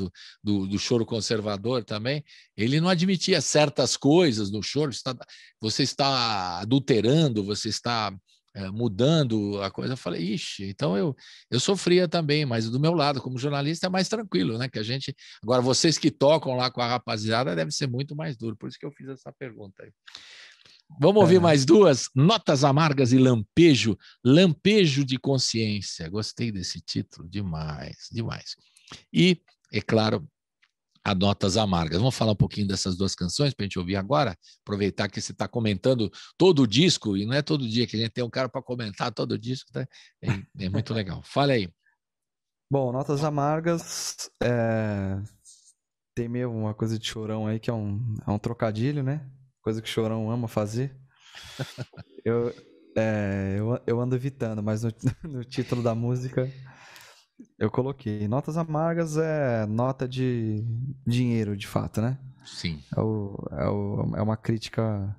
do choro conservador também. Ele não admitia certas coisas no choro. Você está adulterando, você está mudando a coisa. Eu falei, ixi, então eu sofria também, mas do meu lado, como jornalista, é mais tranquilo, né? Que a gente... Agora, vocês que tocam lá com a rapaziada, deve ser muito mais duro. Por isso que eu fiz essa pergunta aí. Vamos ouvir mais duas? Notas Amargas e Lampejo. Lampejo de Consciência. Gostei desse título, demais, demais. E, é claro, a Notas Amargas. Vamos falar um pouquinho dessas duas canções para a gente ouvir agora? Aproveitar que você está comentando todo o disco, e não é todo dia que a gente tem um cara para comentar todo o disco, tá? É muito legal. Fala aí. Bom, Notas Amargas tem meio uma coisa de Chorão aí, que é um trocadilho, né? Coisa que Chorão ama fazer. Eu ando evitando, mas no título da música eu coloquei. Notas Amargas é nota de dinheiro, de fato, né? Sim. É uma crítica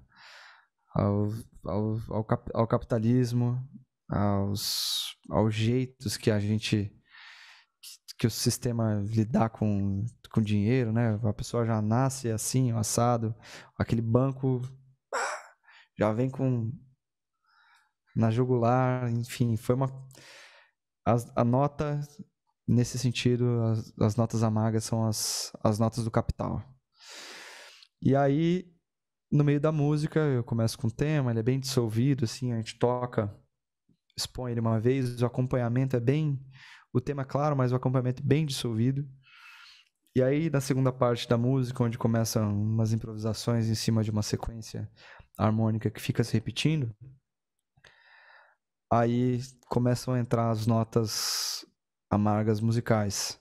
ao capitalismo, aos jeitos que que o sistema lidar com dinheiro, né? A pessoa já nasce assim, assado, aquele banco já vem na jugular, enfim, foi a nota nesse sentido, as notas amargas são as notas do capital. E aí, no meio da música, eu começo com o tema, ele é bem dissolvido, assim, a gente toca, expõe ele uma vez, o acompanhamento o tema é claro, mas o acompanhamento é bem dissolvido. E aí, na segunda parte da música, onde começam umas improvisações em cima de uma sequência harmônica que fica se repetindo, aí começam a entrar as notas amargas musicais.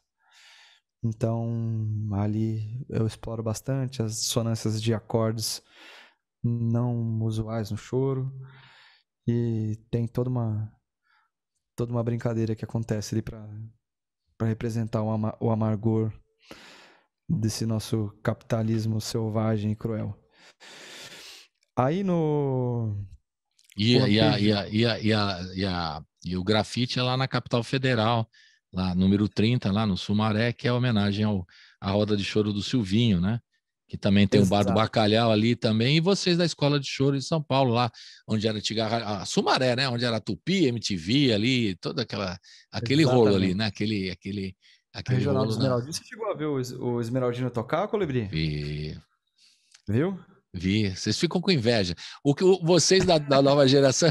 Então, ali eu exploro bastante as dissonâncias de acordes não usuais no choro, e tem toda uma brincadeira que acontece ali para representar o amargor desse nosso capitalismo selvagem e cruel. Aí E o grafite é lá na Capital Federal, lá número 30, lá no Sumaré, que é homenagem à roda de choro do Silvinho, né? Que também tem o Bar do Bacalhau ali também, e vocês da Escola de Choro em São Paulo, lá onde era a Sumaré, né? Onde era a Tupi, MTV ali, aquele rolo ali, né? Aquele Regional rolo de Esmeraldina. Você chegou a ver o Esmeraldino tocar, Colibri? Viu? Vi, vocês ficam com inveja. Vocês da nova geração,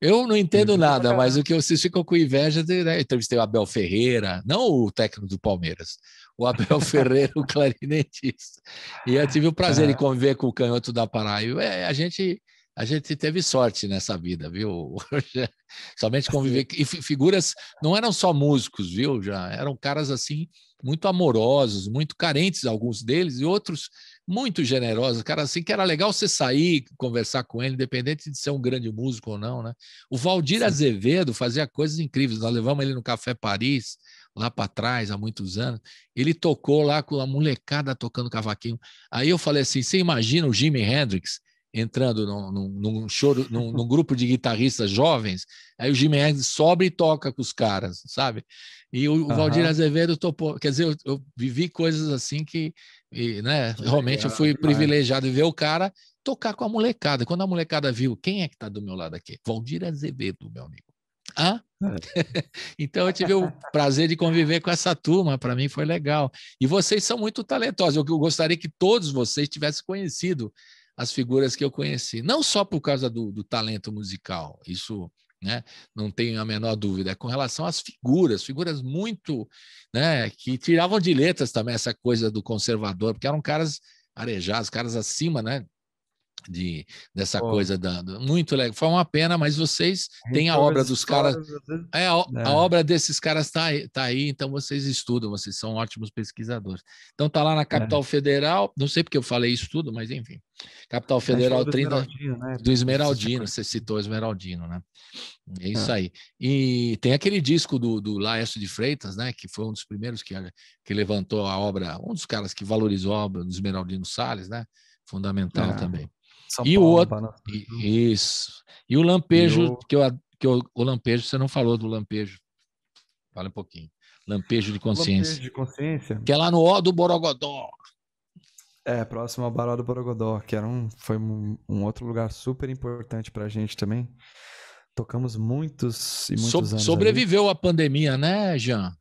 eu não entendo nada, mas o que vocês ficam com inveja né? Eu entrevistei o Abel Ferreira, não o técnico do Palmeiras, o Abel Ferreira, o clarinetista. E eu tive o prazer de conviver com o canhoto da Paraíba. A gente teve sorte nessa vida, viu? Somente conviver. E figuras não eram só músicos, viu? Já eram caras assim, muito amorosos, muito carentes, alguns deles, e outros muito generosos, cara, assim, que era legal você sair, conversar com ele, independente de ser um grande músico ou não, né? O Valdir Azevedo fazia coisas incríveis, nós levamos ele no Café Paris, lá para trás, há muitos anos. Ele tocou lá com a molecada tocando cavaquinho. Aí eu falei assim, você imagina o Jimi Hendrix entrando num show, num grupo de guitarristas jovens, aí o Jimi Hendrix sobe e toca com os caras, sabe? E o Valdir Azevedo topou. Quer dizer, eu vivi coisas assim né, realmente eu fui privilegiado de ver o cara tocar com a molecada. Quando a molecada viu, quem é que está do meu lado aqui? Valdir Azevedo, meu amigo. Então eu tive o prazer de conviver com essa turma, para mim foi legal. E vocês são muito talentosos. Eu gostaria que todos vocês tivessem conhecido as figuras que eu conheci, não só por causa do talento musical, isso, né, não tenho a menor dúvida, é com relação às figuras muito, né, que tiravam de letras também essa coisa do conservador, porque eram caras arejados, caras acima, né, dessa coisa muito legal. Foi uma pena, mas vocês têm a obra dos caras. A obra desses caras tá aí, então vocês estudam, vocês são ótimos pesquisadores. Então tá lá na Capital Federal, não sei porque eu falei isso tudo, mas enfim. Capital Federal 30 do Esmeraldino, você citou Esmeraldino, né? É isso aí. E tem aquele disco do Laércio de Freitas, né, que foi um dos primeiros que levantou a obra, um dos caras que valorizou a obra do Esmeraldino Salles, né? Fundamental também. São e Paulo, o outro, isso. E o Lampejo, o Lampejo, você não falou do Lampejo. Fala um pouquinho. Lampejo de Consciência. Lampejo de Consciência. Que é lá no Ó do Borogodó. Próximo ao Baró do Borogodó, que foi um outro lugar super importante pra gente também. Tocamos muitos anos. Sobreviveu à pandemia, né, Jean?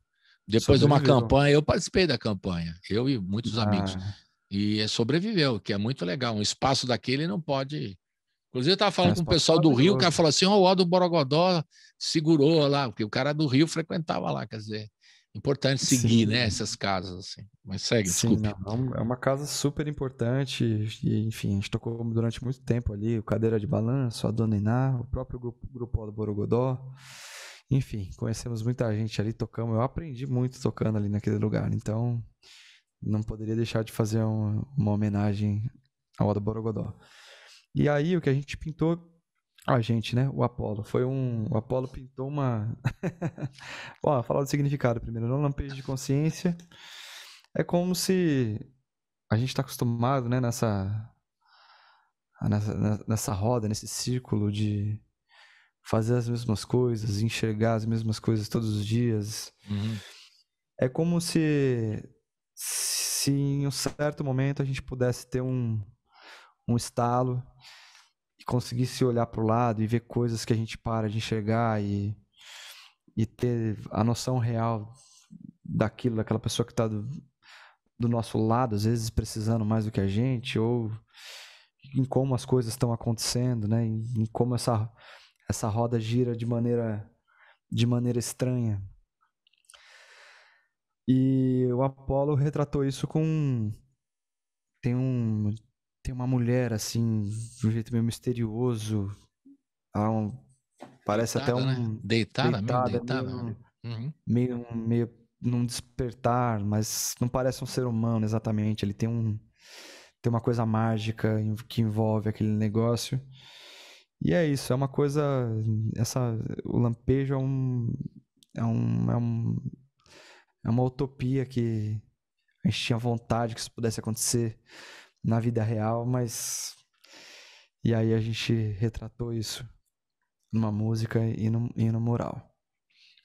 Depois de uma campanha, eu participei da campanha, eu e muitos amigos. E sobreviveu, que é muito legal. Um espaço daquele não pode... Inclusive, eu estava falando com o pessoal do Rio, o cara falou assim, o Ó do Borogodó segurou lá, porque o cara do Rio frequentava lá, quer dizer, importante seguir, né, essas casas, assim. Mas segue, desculpe. É uma casa super importante, e, enfim, a gente tocou durante muito tempo ali, o Cadeira de Balanço, a Dona Iná, o próprio grupo Ó do Borogodó. Enfim, conhecemos muita gente ali, tocamos. Eu aprendi muito tocando ali naquele lugar, então não poderia deixar de fazer uma homenagem ao Ó do Borogodó. E aí o que a gente pintou, a gente, né, o Apolo, o Apolo pintou uma... Bom, falar do significado primeiro, no Lampejo de Consciência, é como se a gente está acostumado, né, nessa roda, nesse círculo de fazer as mesmas coisas, enxergar as mesmas coisas todos os dias. É como se em um certo momento a gente pudesse ter um estalo e conseguisse olhar para o lado e ver coisas que a gente para de enxergar e ter a noção real daquela pessoa que está do nosso lado, às vezes precisando mais do que a gente, ou em como as coisas estão acontecendo, né? Em como essa roda gira de maneira estranha. E o Apolo retratou isso tem uma mulher assim, de um jeito meio misterioso. Parece deitada, até né? Deitada. Meio num despertar, mas não parece um ser humano exatamente. Ele tem uma coisa mágica que envolve aquele negócio. E é isso, é uma coisa... O lampejo é uma utopia que a gente tinha vontade que isso pudesse acontecer na vida real, mas... E aí a gente retratou isso numa música e no mural.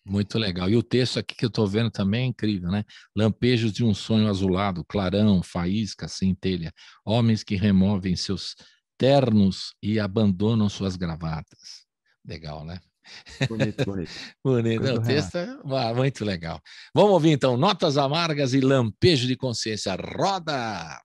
Muito legal. E o texto aqui que eu estou vendo também é incrível, né? Lampejos de um sonho azulado, clarão, faísca, centelha, homens que removem seus ternos e abandonam suas gravatas. Legal, né? Bonito. Bonito. O texto é muito legal. Vamos ouvir então Notas Amargas e Lampejo de Consciência. Roda!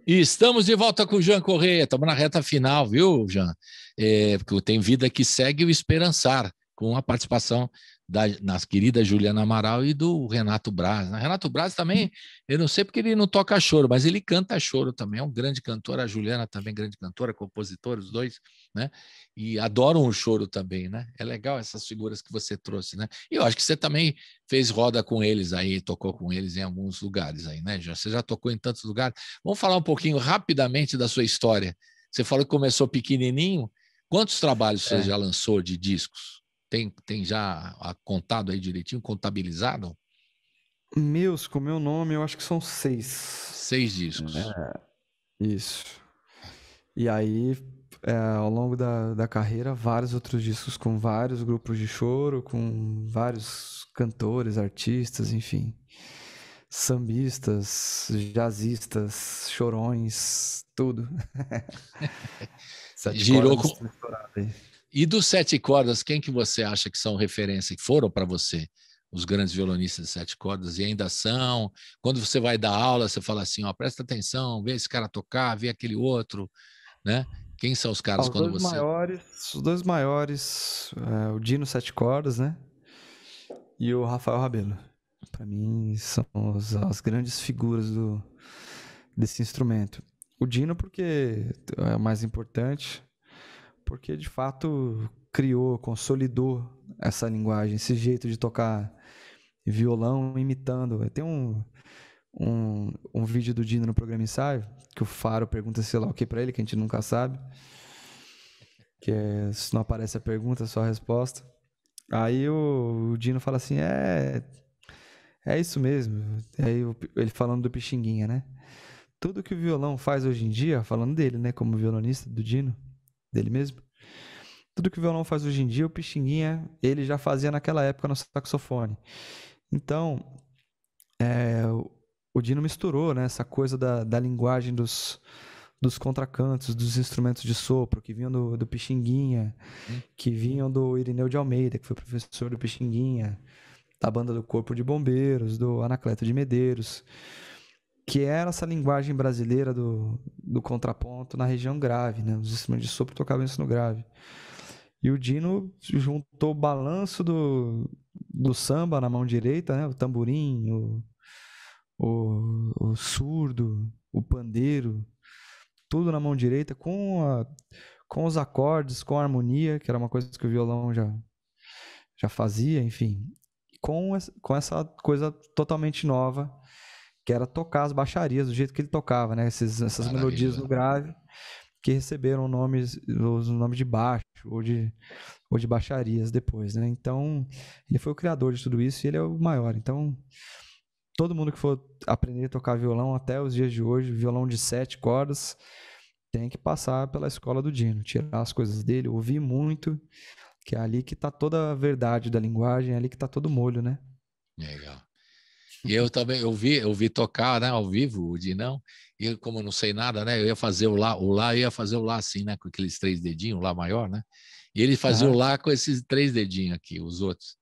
E estamos de volta com o Jean Correia. Estamos na reta final, viu, Jean? Porque tem Vida que Segue o Esperançar, com a participação da querida Juliana Amaral e do Renato Braz. Renato Braz também, eu não sei porque ele não toca choro, mas ele canta choro também. É um grande cantor, a Juliana também grande cantora, compositora, os dois, né? E adoram o choro também, né? É legal essas figuras que você trouxe, né? E eu acho que você também fez roda com eles aí, tocou com eles em alguns lugares aí, né? Você já tocou em tantos lugares. Vamos falar um pouquinho rapidamente da sua história. Você falou que começou pequenininho. Quantos trabalhos você já lançou de discos? Tem já contado aí direitinho, contabilizado? Meus, com meu nome, eu acho que são 6. 6 discos. Isso. E aí, ao longo da carreira, vários outros discos com vários grupos de choro, com vários cantores, artistas, enfim. Sambistas, jazzistas, chorões, tudo. Girou com... E dos 7 cordas, quem que você acha que são referência, que foram para você? Os grandes violonistas de 7 cordas, e ainda são. Quando você vai dar aula, você fala assim, ó, presta atenção, vê esse cara tocar, vê aquele outro, né? Quem são os caras quando você... Os dois maiores, o Dino 7 cordas, né? E o Rafael Rabelo. Para mim, são as grandes figuras desse instrumento. O Dino porque é o mais importante, porque de fato criou, consolidou essa linguagem, esse jeito de tocar violão imitando. Tem um vídeo do Dino no programa Ensaio, que o Faro pergunta sei lá o que pra ele, que a gente nunca sabe. Que se não aparece a pergunta, só a resposta. Aí o Dino fala assim, é isso mesmo. Aí ele falando do Pixinguinha, né? Tudo que o violão faz hoje em dia, falando dele, né, como violonista, do Dino, dele mesmo, tudo que o violão faz hoje em dia, o Pixinguinha, ele já fazia naquela época no saxofone. Então, o Dino misturou, né, essa coisa da linguagem dos contracantos, dos instrumentos de sopro, que vinham do Pixinguinha, que vinham do Irineu de Almeida, que foi professor do Pixinguinha, da banda do Corpo de Bombeiros, do Anacleto de Medeiros, que era essa linguagem brasileira do contraponto na região grave, né? Os instrumentos de sopro tocavam isso no grave. E o Dino juntou o balanço do samba na mão direita, né? O tamborim, o surdo, o pandeiro, tudo na mão direita, com os acordes, com a harmonia, que era uma coisa que o violão já fazia, enfim. Com essa coisa totalmente nova, que era tocar as baixarias do jeito que ele tocava, né? Essas melodias no grave que receberam os nomes de baixo ou de baixarias depois, né? Então, ele foi o criador de tudo isso e ele é o maior. Então, todo mundo que for aprender a tocar violão até os dias de hoje, violão de 7 cordas, tem que passar pela escola do Dino, tirar as coisas dele, ouvir muito, que é ali que tá toda a verdade da linguagem, é ali que tá todo o molho, né? Legal. E eu também, eu vi tocar, né, ao vivo o Dinão, e como eu não sei nada, né, eu ia fazer o lá eu ia fazer o lá assim, né, com aqueles 3 dedinhos, o lá maior, né, e ele fazia o lá com esses 3 dedinhos aqui, os outros,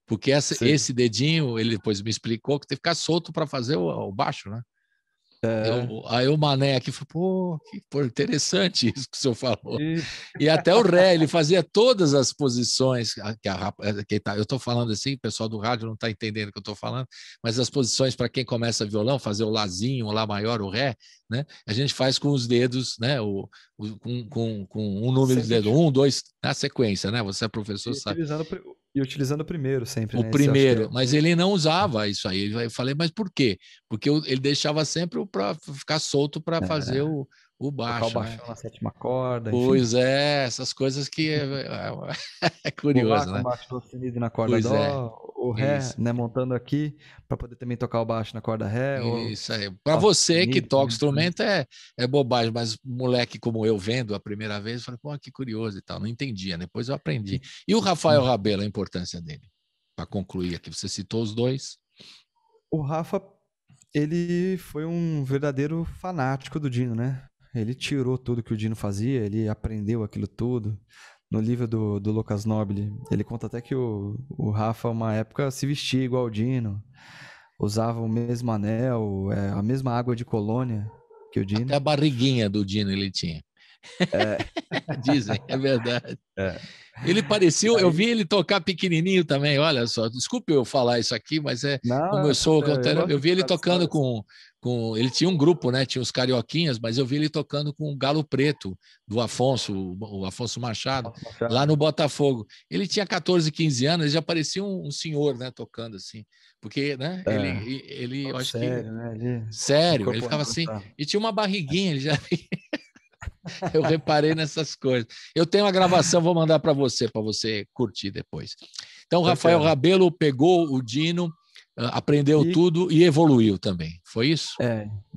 porque esse dedinho, ele depois me explicou que tem que ficar solto para fazer o baixo, né. Aí o Mané aqui falou, pô, interessante isso que o senhor falou. E até o Ré, ele fazia todas as posições, eu estou falando assim, o pessoal do rádio não está entendendo o que eu estou falando, mas as posições para quem começa violão, fazer o Lázinho, o Lá maior, o Ré, né? A gente faz com os dedos, né? Com um número de dedos, 1, 2, na sequência, né? Você é professor, sabe. Utilizando o primeiro sempre, o né? primeiro, mas ele não usava isso aí. Eu falei, mas por quê? Porque ele deixava sempre para ficar solto para fazer o baixo. Tocar o baixão na 7ª corda, pois enfim. Essas coisas que é curioso, né? O baixo sustenido na corda dó, o Ré, né, montando aqui, para poder também tocar o baixo na corda Ré. Isso aí. Para você que toca instrumento é bobagem, mas moleque como eu vendo a primeira vez, eu falei, pô, que curioso e tal. Não entendia, depois eu aprendi. E o Rafael Rabelo, a importância dele? Para concluir aqui, você citou os dois. O Rafa, ele foi um verdadeiro fanático do Dino, né? Ele tirou tudo que o Dino fazia, ele aprendeu aquilo tudo. No livro do Lucas Nobile, ele conta até que o Rafa, uma época, se vestia igual o Dino, usava o mesmo anel, a mesma água de colônia que o Dino. Até a barriguinha do Dino ele tinha. É. Dizem, é verdade. É. Ele parecia, eu vi ele tocar pequenininho também, olha só, desculpe eu falar isso aqui, mas como eu sou, eu vi ele tocando ele tinha um grupo, né, tinha os carioquinhas, mas eu vi ele tocando com o Galo Preto, do Afonso, o Afonso Machado, lá no Botafogo. Ele tinha 14, 15 anos, ele já parecia um senhor, né, tocando assim, porque, né, ele eu acho sério, que... né? Sério, ele ficava assim, e tinha uma barriguinha, ele já... Eu reparei nessas coisas. Eu tenho uma gravação, vou mandar para você curtir depois. Então, o Rafael Rabelo pegou o Dino, aprendeu tudo e evoluiu também. Foi isso?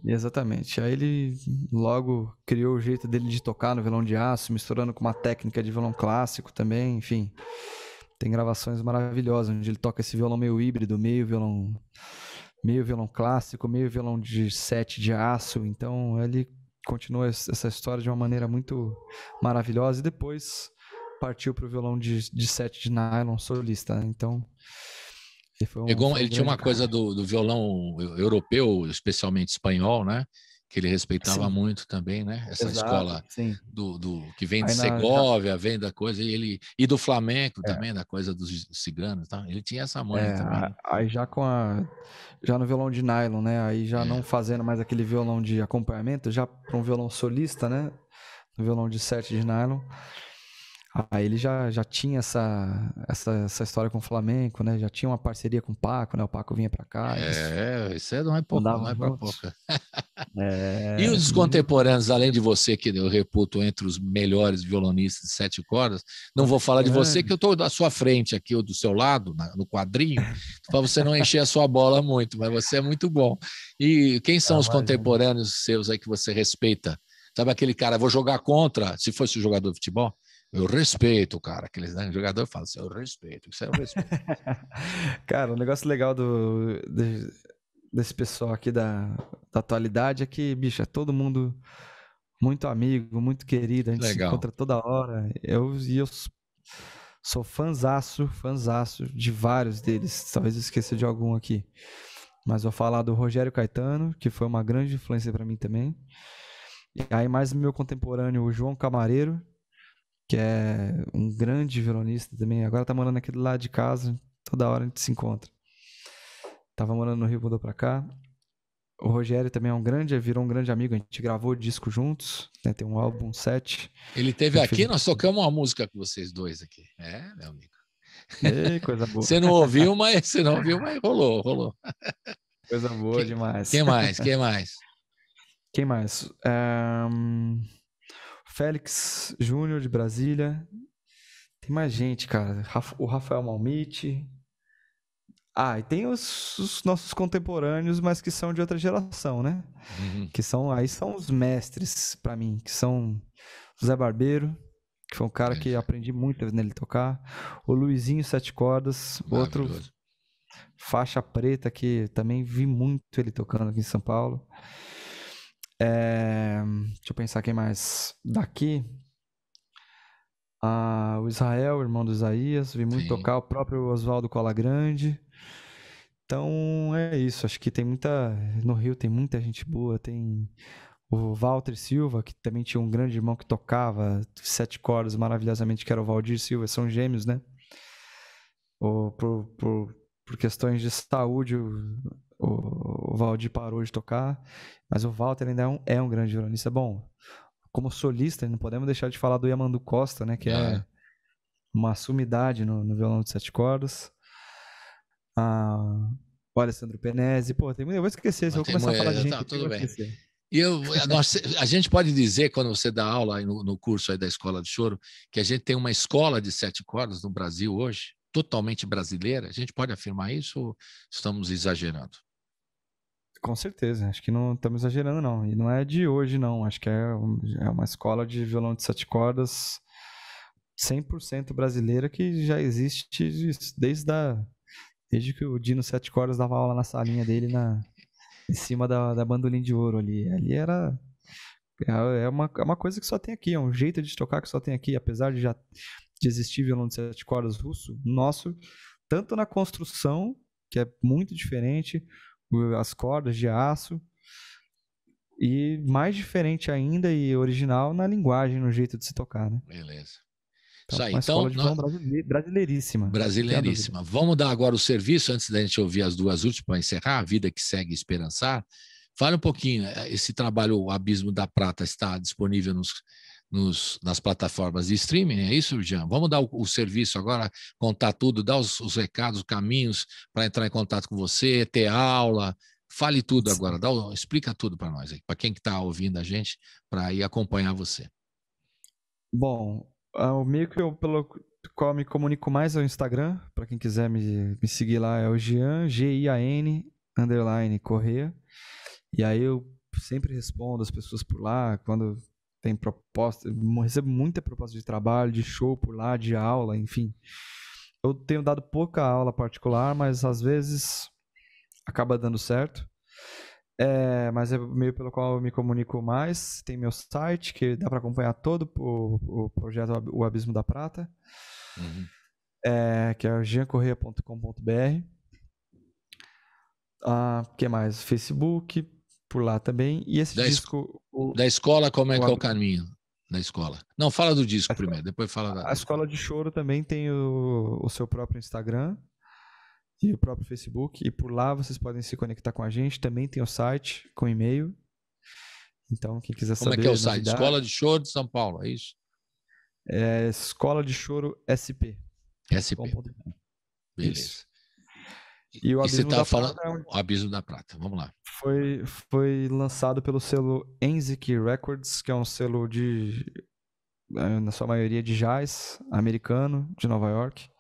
Exatamente. Aí ele logo criou o jeito dele de tocar no violão de aço, misturando com uma técnica de violão clássico também, enfim. Tem gravações maravilhosas, onde ele toca esse violão meio híbrido, meio violão clássico, meio violão de 7 de aço. Então, ele continua essa história de uma maneira muito maravilhosa e depois partiu para o violão de 7 de nylon solista, né? Então ele tinha uma coisa do violão europeu, especialmente espanhol, né? Que ele respeitava muito também, né? Essa escola que vem de Segóvia, vem da coisa, e do flamenco também, da coisa dos ciganos, tá? Ele tinha essa manha também. Né? Aí já no violão de nylon, né? Aí já não fazendo mais aquele violão de acompanhamento, já para um violão solista, né? No violão de 7 de nylon. Aí ele já tinha essa história com o flamenco, né? Já tinha uma parceria com o Paco, né? O Paco vinha para cá. Isso não é pouca, não é para pouca. E os e... contemporâneos, além de você, que eu reputo entre os melhores violonistas de 7 cordas, não vou falar de você, que eu estou à sua frente aqui, ou do seu lado, no quadrinho, para você não encher a sua bola muito, mas você é muito bom. E quem são os contemporâneos seus aí que você respeita? Sabe aquele cara, vou jogar contra, se fosse jogador de futebol? Eu respeito, cara. Aqueles jogador fala assim, eu respeito, isso é o respeito. Cara, o negócio legal desse pessoal aqui da atualidade é que, bicho, é todo mundo muito amigo, muito querido, a gente se encontra toda hora. Eu sou fãzaço de vários deles, talvez eu esqueça de algum aqui. Mas vou falar do Rogério Caetano, que foi uma grande influência para mim também. E aí mais meu contemporâneo, o João Camareiro, que é um grande violonista também. Agora tá morando aqui do lado de casa, toda hora a gente se encontra. Tava morando no Rio, mudou pra cá. O Rogério também virou um grande amigo, a gente gravou disco juntos, né? Tem um álbum 7. Ele teve aqui, nós tocamos uma música com vocês dois aqui. Meu amigo. Ei, coisa boa. Você não ouviu, mas rolou. Coisa boa demais. Quem mais? Quem mais? Félix Júnior, de Brasília. Tem mais gente, cara. O Rafael Malmite. E tem os nossos contemporâneos, mas que são de outra geração, né? Que são os mestres para mim, que são o Zé Barbeiro, que foi um cara que aprendi muito nele tocar. O Luizinho 7 cordas, outro faixa preta que também vi muito ele tocando aqui em São Paulo. Deixa eu pensar quem mais daqui. O Israel, irmão do Isaías, vi muito tocar. O próprio Oswaldo Colagrande. Então é isso, acho que no Rio tem muita gente boa. Tem o Walter Silva, que também tinha um grande irmão que tocava 7 cordas maravilhosamente, que era o Valdir Silva. São gêmeos, né? Por questões de saúde, o Valdir parou de tocar, mas o Walter ainda é um grande violonista. Bom, como solista, não podemos deixar de falar do Yamandu Costa, né, que é uma sumidade no violão de 7 cordas. O Alessandro Penese. Pô, eu vou esquecer, se eu começar a falar de gente, tudo bem. A gente pode dizer, quando você dá aula aí no curso aí da Escola de Choro, que a gente tem uma escola de 7 cordas no Brasil hoje, totalmente brasileira. A gente pode afirmar isso ou estamos exagerando? Com certeza, acho que não estamos exagerando, não. E não é de hoje, não. Acho que é uma escola de violão de 7 cordas 100% brasileira que já existe desde que o Dino 7 cordas dava aula na salinha dele em cima da bandolim de ouro ali. Ali é uma coisa que só tem aqui, é um jeito de tocar que só tem aqui, apesar de existir violão de 7 cordas russo, nosso, tanto na construção, que é muito diferente, as cordas de aço, E mais diferente ainda e original na linguagem, no jeito de se tocar, né? Beleza. Então, Isso aí. uma escola Então, de violão brasileiríssima. Não tenha dúvida. brasileiríssima. Vamos dar agora o serviço, antes da gente ouvir as duas últimas, para encerrar, A Vida que Segue Esperançar. Fale um pouquinho, esse trabalho, O Abismo da Prata, está disponível nas plataformas de streaming, é isso, Jean? Vamos dar o serviço agora, contar tudo, dar os recados, os caminhos para entrar em contato com você, ter aula. Fale tudo agora, explica tudo para nós, para quem está ouvindo a gente, para ir acompanhar você. Bom, o meio pelo qual eu me comunico mais é o Instagram. Para quem quiser me seguir lá, é o Gian, Gian, _Correia. E aí eu sempre respondo as pessoas por lá, quando tem proposta, eu recebo muita proposta de trabalho, de show por lá, de aula, enfim. Eu tenho dado pouca aula particular, mas às vezes acaba dando certo. Mas é o meio pelo qual eu me comunico mais. Tem meu site, que dá para acompanhar todo o projeto O Abismo da Prata, que é giancorreia.com.br. Que mais? Facebook, por lá também. E esse disco... Da escola, como é que é o caminho da escola? Não, fala do disco primeiro, depois fala da... A Escola de Choro também tem o seu próprio Instagram e o próprio Facebook, e por lá vocês podem se conectar com a gente. Também tem o site com e-mail. Então, quem quiser saber... Como é que é o site? Escola de Choro de São Paulo, é isso? É Escola de Choro SP. SP. Beleza. Isso. E o Abismo da Prata, o Abismo da Prata, vamos lá. Foi lançado pelo selo Enzik Records, que é um selo na sua maioria de jazz americano, de Nova York.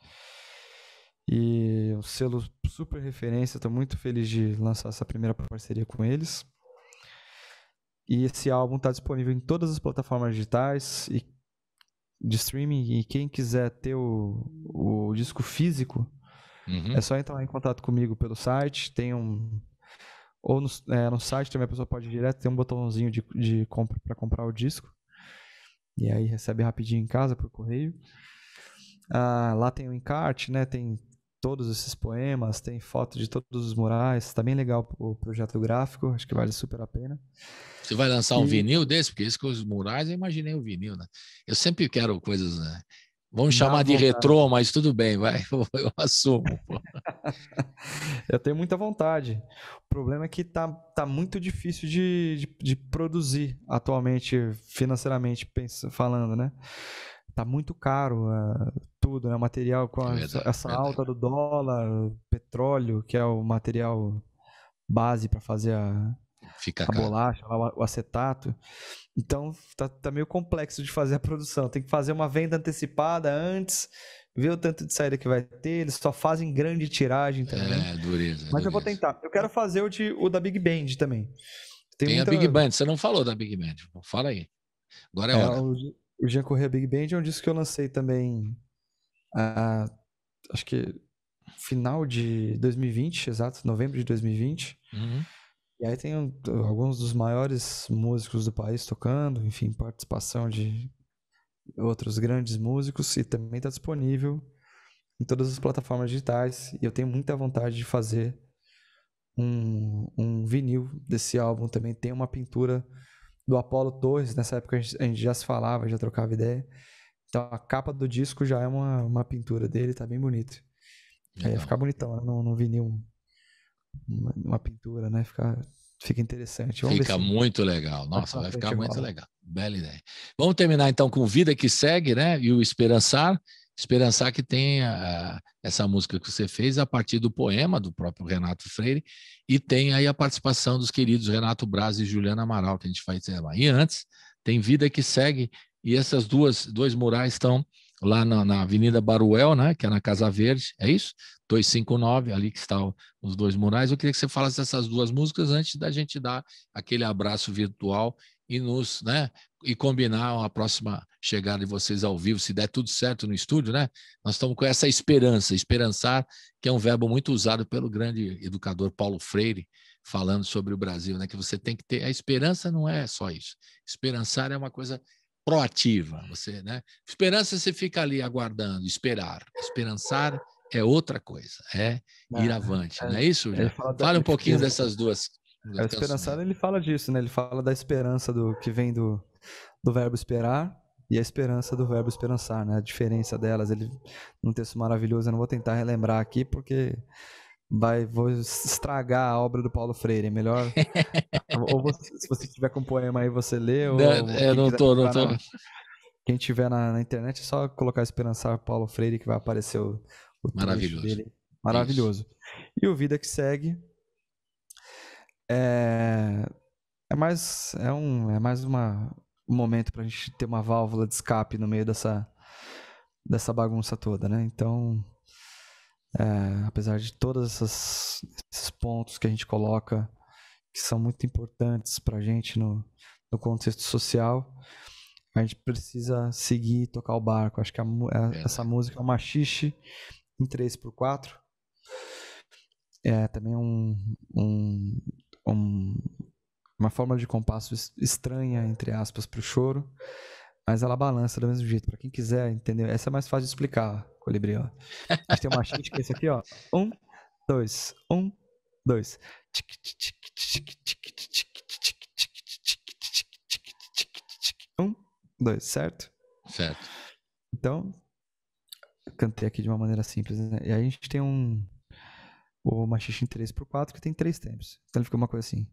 E um selo super referência, estou muito feliz de lançar essa primeira parceria com eles. E esse álbum está disponível em todas as plataformas digitais de streaming, e quem quiser ter o disco físico, é só entrar em contato comigo pelo site. Tem ou no site também a pessoa pode ir direto, tem um botãozinho de compra para comprar o disco, e aí recebe rapidinho em casa por correio. Lá tem o encarte, né? Tem todos esses poemas, tem foto de todos os murais. Tá bem legal o projeto gráfico, acho que vale super a pena. Você vai lançar um vinil desse? Porque isso com os murais, eu imaginei o vinil, né? Eu sempre quero coisas, né? Vamos chamar de retrô, mas tudo bem, vai, eu assumo. Pô. Eu tenho muita vontade. O problema é que tá muito difícil de produzir atualmente, financeiramente falando, né? Tá muito caro tudo, né? O material com essa alta do dólar, petróleo, que é o material base para fazer a bolacha, o acetato. Então tá meio complexo de fazer a produção. Tem que fazer uma venda antecipada antes, ver o tanto de saída que vai ter. Eles só fazem grande tiragem também. Dureza. Mas eu vou tentar. Eu quero fazer o da Big Band também. Tem a Big Band, você não falou da Big Band. Fala aí. Agora é hora. O Jean Correia Big Band é um disco que eu lancei também, acho que final de 2020, exato, novembro de 2020. E aí tem alguns dos maiores músicos do país tocando, enfim, participação de outros grandes músicos, e também está disponível em todas as plataformas digitais. E eu tenho muita vontade de fazer um vinil desse álbum também. Tem uma pintura do Apolo Torres, nessa época a gente já se falava, já trocava ideia. Então a capa do disco já é uma pintura dele, tá bem bonito. Aí ia ficar bonitão, né? No vinil, uma pintura, né? Fica interessante. Fica muito legal. Nossa, vai ficar muito legal. Bela ideia. Vamos terminar então com Vida que Segue, né? E o Esperançar. Esperançar, que tem essa música que você fez a partir do poema do próprio Renato Freire, e tem aí a participação dos queridos Renato Braz e Juliana Amaral, que a gente vai ter lá. E antes, tem Vida que Segue, e essas dois murais estão lá na Avenida Baruel, né, que é na Casa Verde, é isso? 259, ali que estão os dois murais. Eu queria que você falasse dessas duas músicas antes da gente dar aquele abraço virtual e combinar a próxima chegada de vocês ao vivo, se der tudo certo no estúdio, né? Nós estamos com essa esperançar, que é um verbo muito usado pelo grande educador Paulo Freire, falando sobre o Brasil, né? Que você tem que ter, a esperança não é só isso. Esperançar é uma coisa proativa, né? Esperança, você fica ali aguardando, esperar. Esperançar é outra coisa, ir avante, não é isso, Jean? Fala um pouquinho dessas O Esperançar, ele fala disso, né? Ele fala da esperança que vem do verbo esperar e a esperança do verbo esperançar, né? A diferença delas. Ele, num texto maravilhoso, eu não vou tentar relembrar aqui porque vou estragar a obra do Paulo Freire. É melhor, ou se você tiver com um poema aí, você lê, ou eu não tô. Quem tiver na internet é só colocar Esperançar Paulo Freire que vai aparecer o trecho dele. Maravilhoso. Isso. E o Vida que Segue é mais um momento para a gente ter uma válvula de escape no meio dessa bagunça toda, né? Então, apesar de todos esses pontos que a gente coloca que são muito importantes para a gente no contexto social, a gente precisa seguir e tocar o barco. Acho que essa música é um machixe em 3/4. É também uma forma de compasso estranha, entre aspas, para o choro, mas ela balança do mesmo jeito. Para quem quiser entender, essa é mais fácil de explicar, Colibri. Ó. A gente tem um machixe que é esse aqui, ó. 1, 2, 1, 2. 1, 2, certo? Certo. Então, eu cantei aqui de uma maneira simples, né? E aí a gente tem o machixe em 3/4 que tem 3 tempos. Então ele fica uma coisa assim.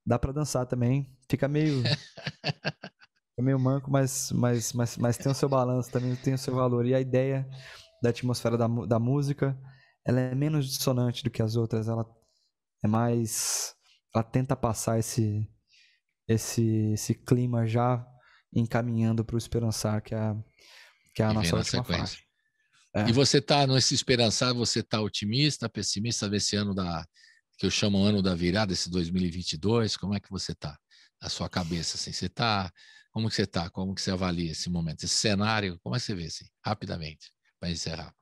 Dá pra dançar também. Fica meio manco, mas tem o seu balanço também, tem o seu valor. E a ideia da atmosfera da música, ela é menos dissonante do que as outras. Ela é mais... Ela tenta passar esse clima já encaminhando para o Esperançar, que é a nossa última faixa. E você tá nesse Esperançar, você tá otimista, pessimista desse ano que eu chamo ano da virada, esse 2022? Como é que você tá? A sua cabeça, assim, como que você tá? Como que você avalia esse momento, esse cenário? Como é que você vê, assim, rapidamente, para encerrar?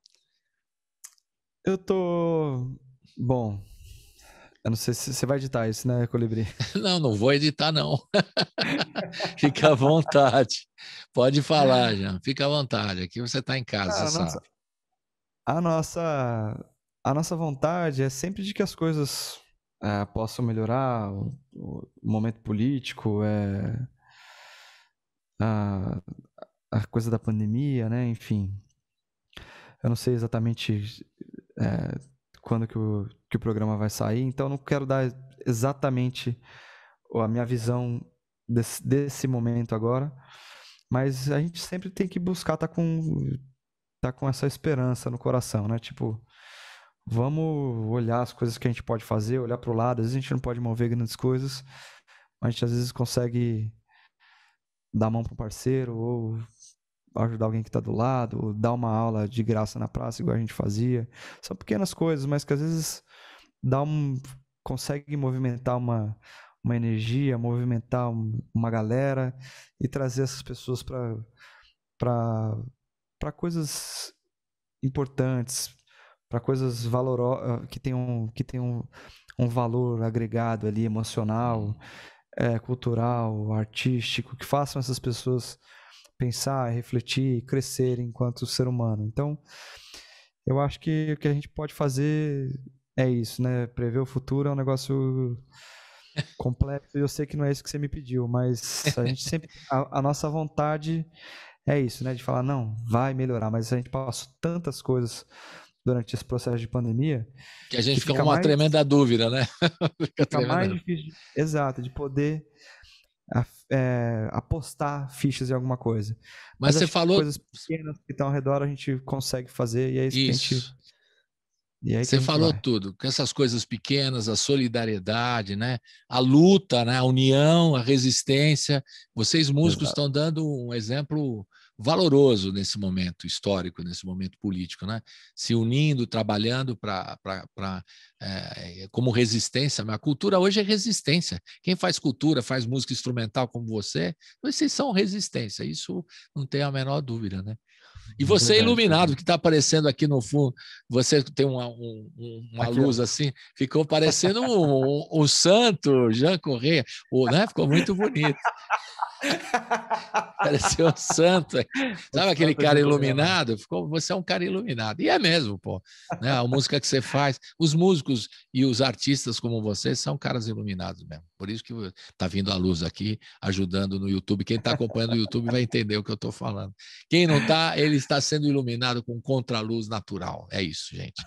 Eu tô... Bom, eu não sei se você vai editar isso, né, Colibri? Não vou editar, não. Fica à vontade. Pode falar, Jean. Fica à vontade. Aqui você está em casa, você sabe. A nossa vontade é sempre de que as coisas possam melhorar, o momento político, a coisa da pandemia, né? Enfim. Eu não sei exatamente quando que o programa vai sair, então não quero dar exatamente a minha visão desse momento agora, mas a gente sempre tem que buscar tá com essa esperança no coração, né? Tipo, vamos olhar as coisas que a gente pode fazer, olhar para o lado. Às vezes a gente não pode mover grandes coisas, mas a gente às vezes consegue dar a mão para um parceiro ou ajudar alguém que está do lado, ou dar uma aula de graça na praça, igual a gente fazia. São pequenas coisas, mas que às vezes consegue movimentar uma energia, movimentar uma galera e trazer essas pessoas para coisas importantes, para coisas valorosas, que tenham um valor agregado ali, emocional, cultural, artístico, que façam essas pessoas pensar, refletir, crescer enquanto ser humano. Então, eu acho que o que a gente pode fazer é isso, né? Prever o futuro é um negócio complexo e eu sei que não é isso que você me pediu, mas a gente sempre... A nossa vontade é isso, né? De falar, não, vai melhorar, mas a gente passou tantas coisas durante esse processo de pandemia que a gente fica uma tremenda dúvida, né? Fica mais difícil, exato, de poder apostar fichas em alguma coisa. Mas você falou... coisas pequenas que estão ao redor a gente consegue fazer e é isso. Que a gente... Você falou tudo, com essas coisas pequenas, a solidariedade, né? A luta, né? A união, a resistência. Vocês músicos estão dando um exemplo valoroso nesse momento histórico, nesse momento político, né? Se unindo, trabalhando como resistência. A cultura hoje é resistência. Quem faz cultura, faz música instrumental como vocês são resistência. Isso não tem a menor dúvida, né? E você é iluminado, que está aparecendo aqui no fundo, você tem uma luz assim, ficou parecendo um santo, Jean Correia, né? Ficou muito bonito. Pareceu um santo. Sabe aquele cara iluminado? Você é um cara iluminado. E é mesmo, pô. Né? A música que você faz, os músicos e os artistas como vocês são caras iluminados mesmo. Por isso que está vindo a luz aqui, ajudando no YouTube. Quem está acompanhando no YouTube vai entender o que eu estou falando. Quem não está, ele está sendo iluminado com contraluz natural. É isso, gente.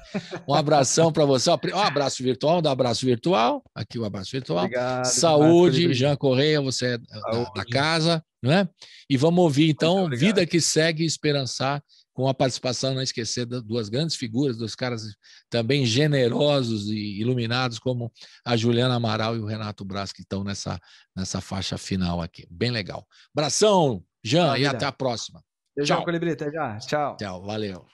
Um abração para você. Um abraço virtual, um abraço virtual. Aqui o abraço virtual. Obrigado, saúde, Jean Correia, você é da casa, não é? E vamos ouvir, então, Vida que Segue, Esperançar, com a participação, não esquecer, de duas grandes figuras, dois caras também generosos e iluminados, como a Juliana Amaral e o Renato Braz, que estão nessa faixa final aqui. Bem legal. Abração, Jean, e até a próxima. Tchau, Colibri, até já. Tchau. Tchau, valeu.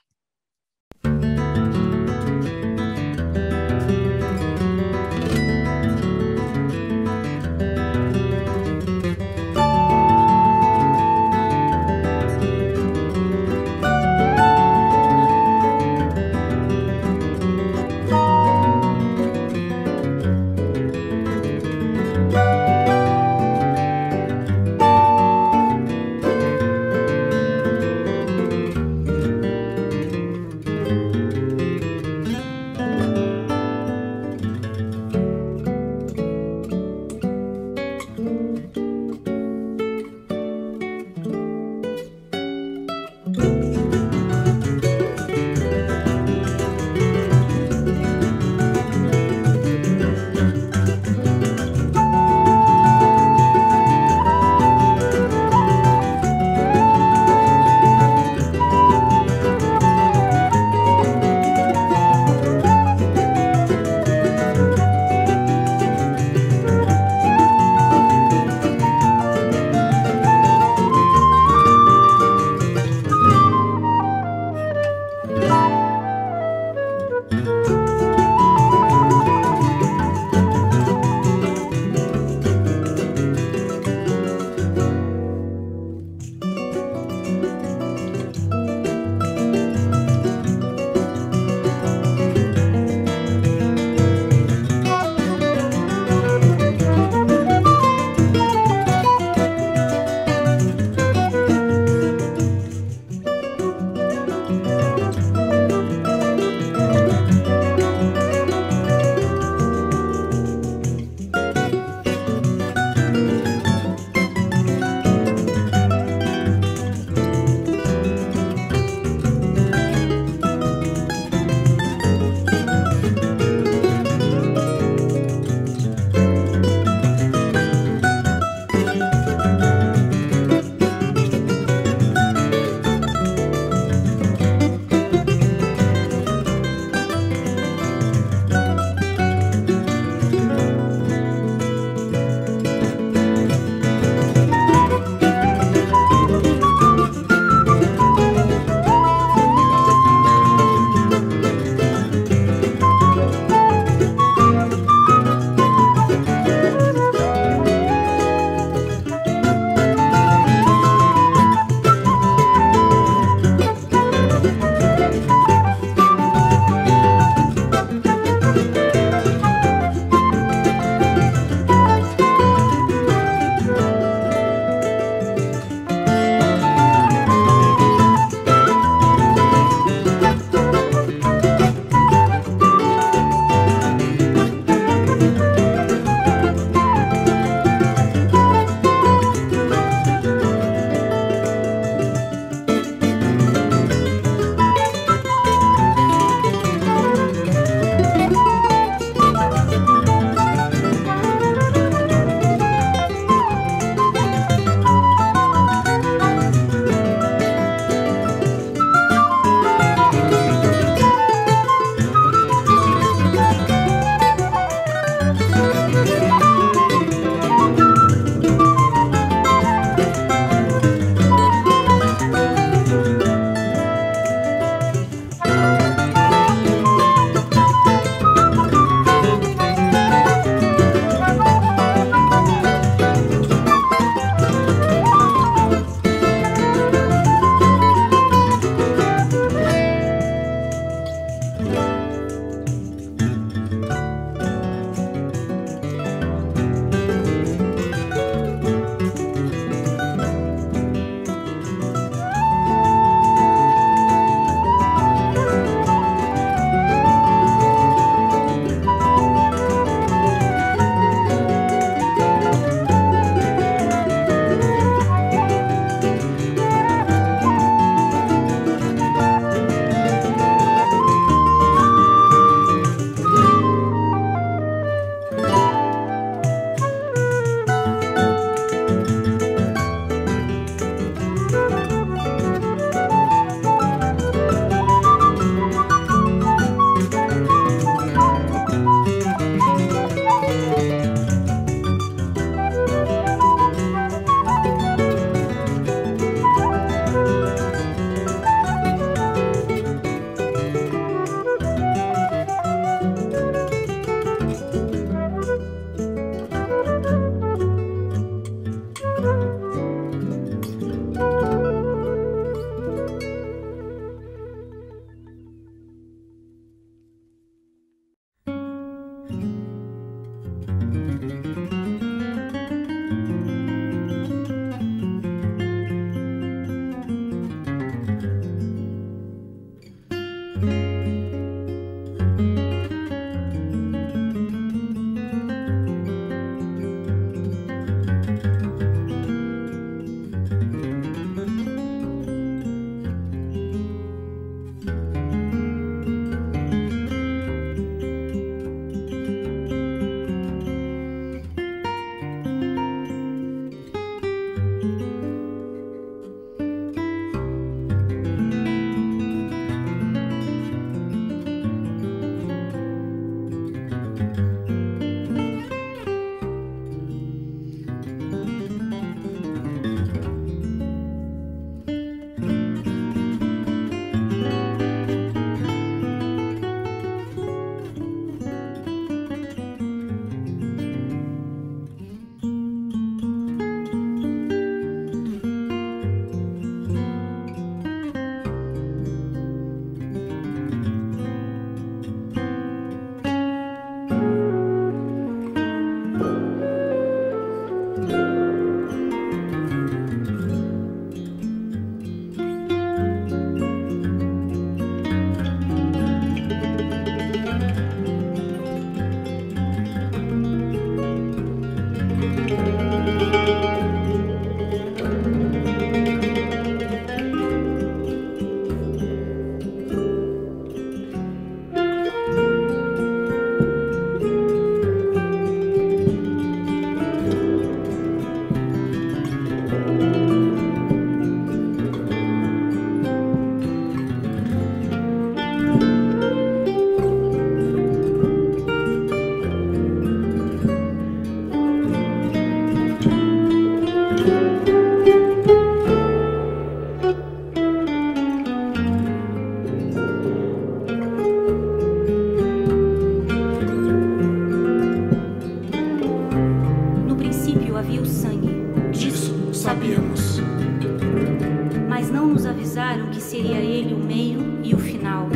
nos avisaram que seria ele o meio e o final.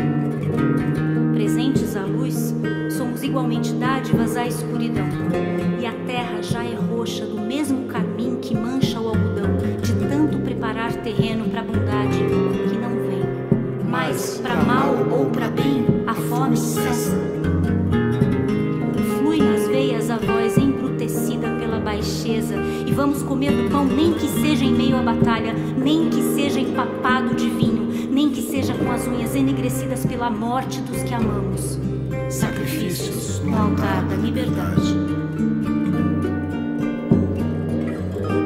Presentes à luz, somos igualmente dádivas à escuridão. E a terra já é roxa do mesmo carmim que mancha o algodão, de tanto preparar terreno para a bondade que não vem. Mas, para mal ou para bem, a fome cessa. Flui nas veias a voz embrutecida pela baixeza, e vamos comer do pão, nem que seja em meio à batalha, nem que seja empapado de vinho, nem que seja com as unhas enegrecidas pela morte dos que amamos. Sacrifícios no altar da liberdade.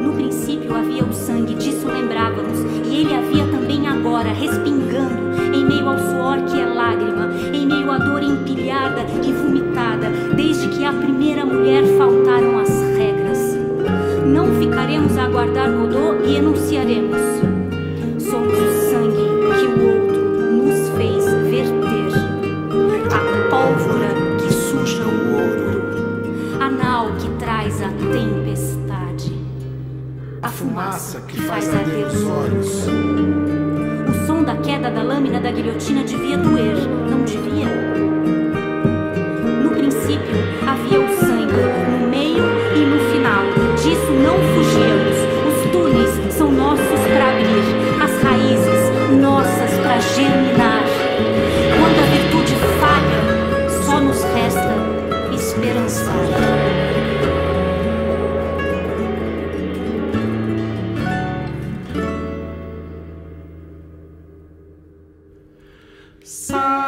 No princípio havia o sangue, disso lembrávamos, e ele havia também agora, respingando, em meio ao suor que é lágrima, em meio à dor empilhada e vomitada, desde que à primeira mulher faltaram as regras. Não ficaremos a aguardar Godot e enunciaremos. Somos o sangue que o outro nos fez verter, a pólvora que suja o ouro, a nau que traz a tempestade, a fumaça que faz arder os olhos. O som da queda da lâmina da guilhotina devia doer, não devia? No princípio havia o sangue, no meio e no final. Disso não fugíamos. Os túneis são nossos para abrir, as raízes nossas para germinar. Quando a virtude falha, só nos resta esperançar. Sai.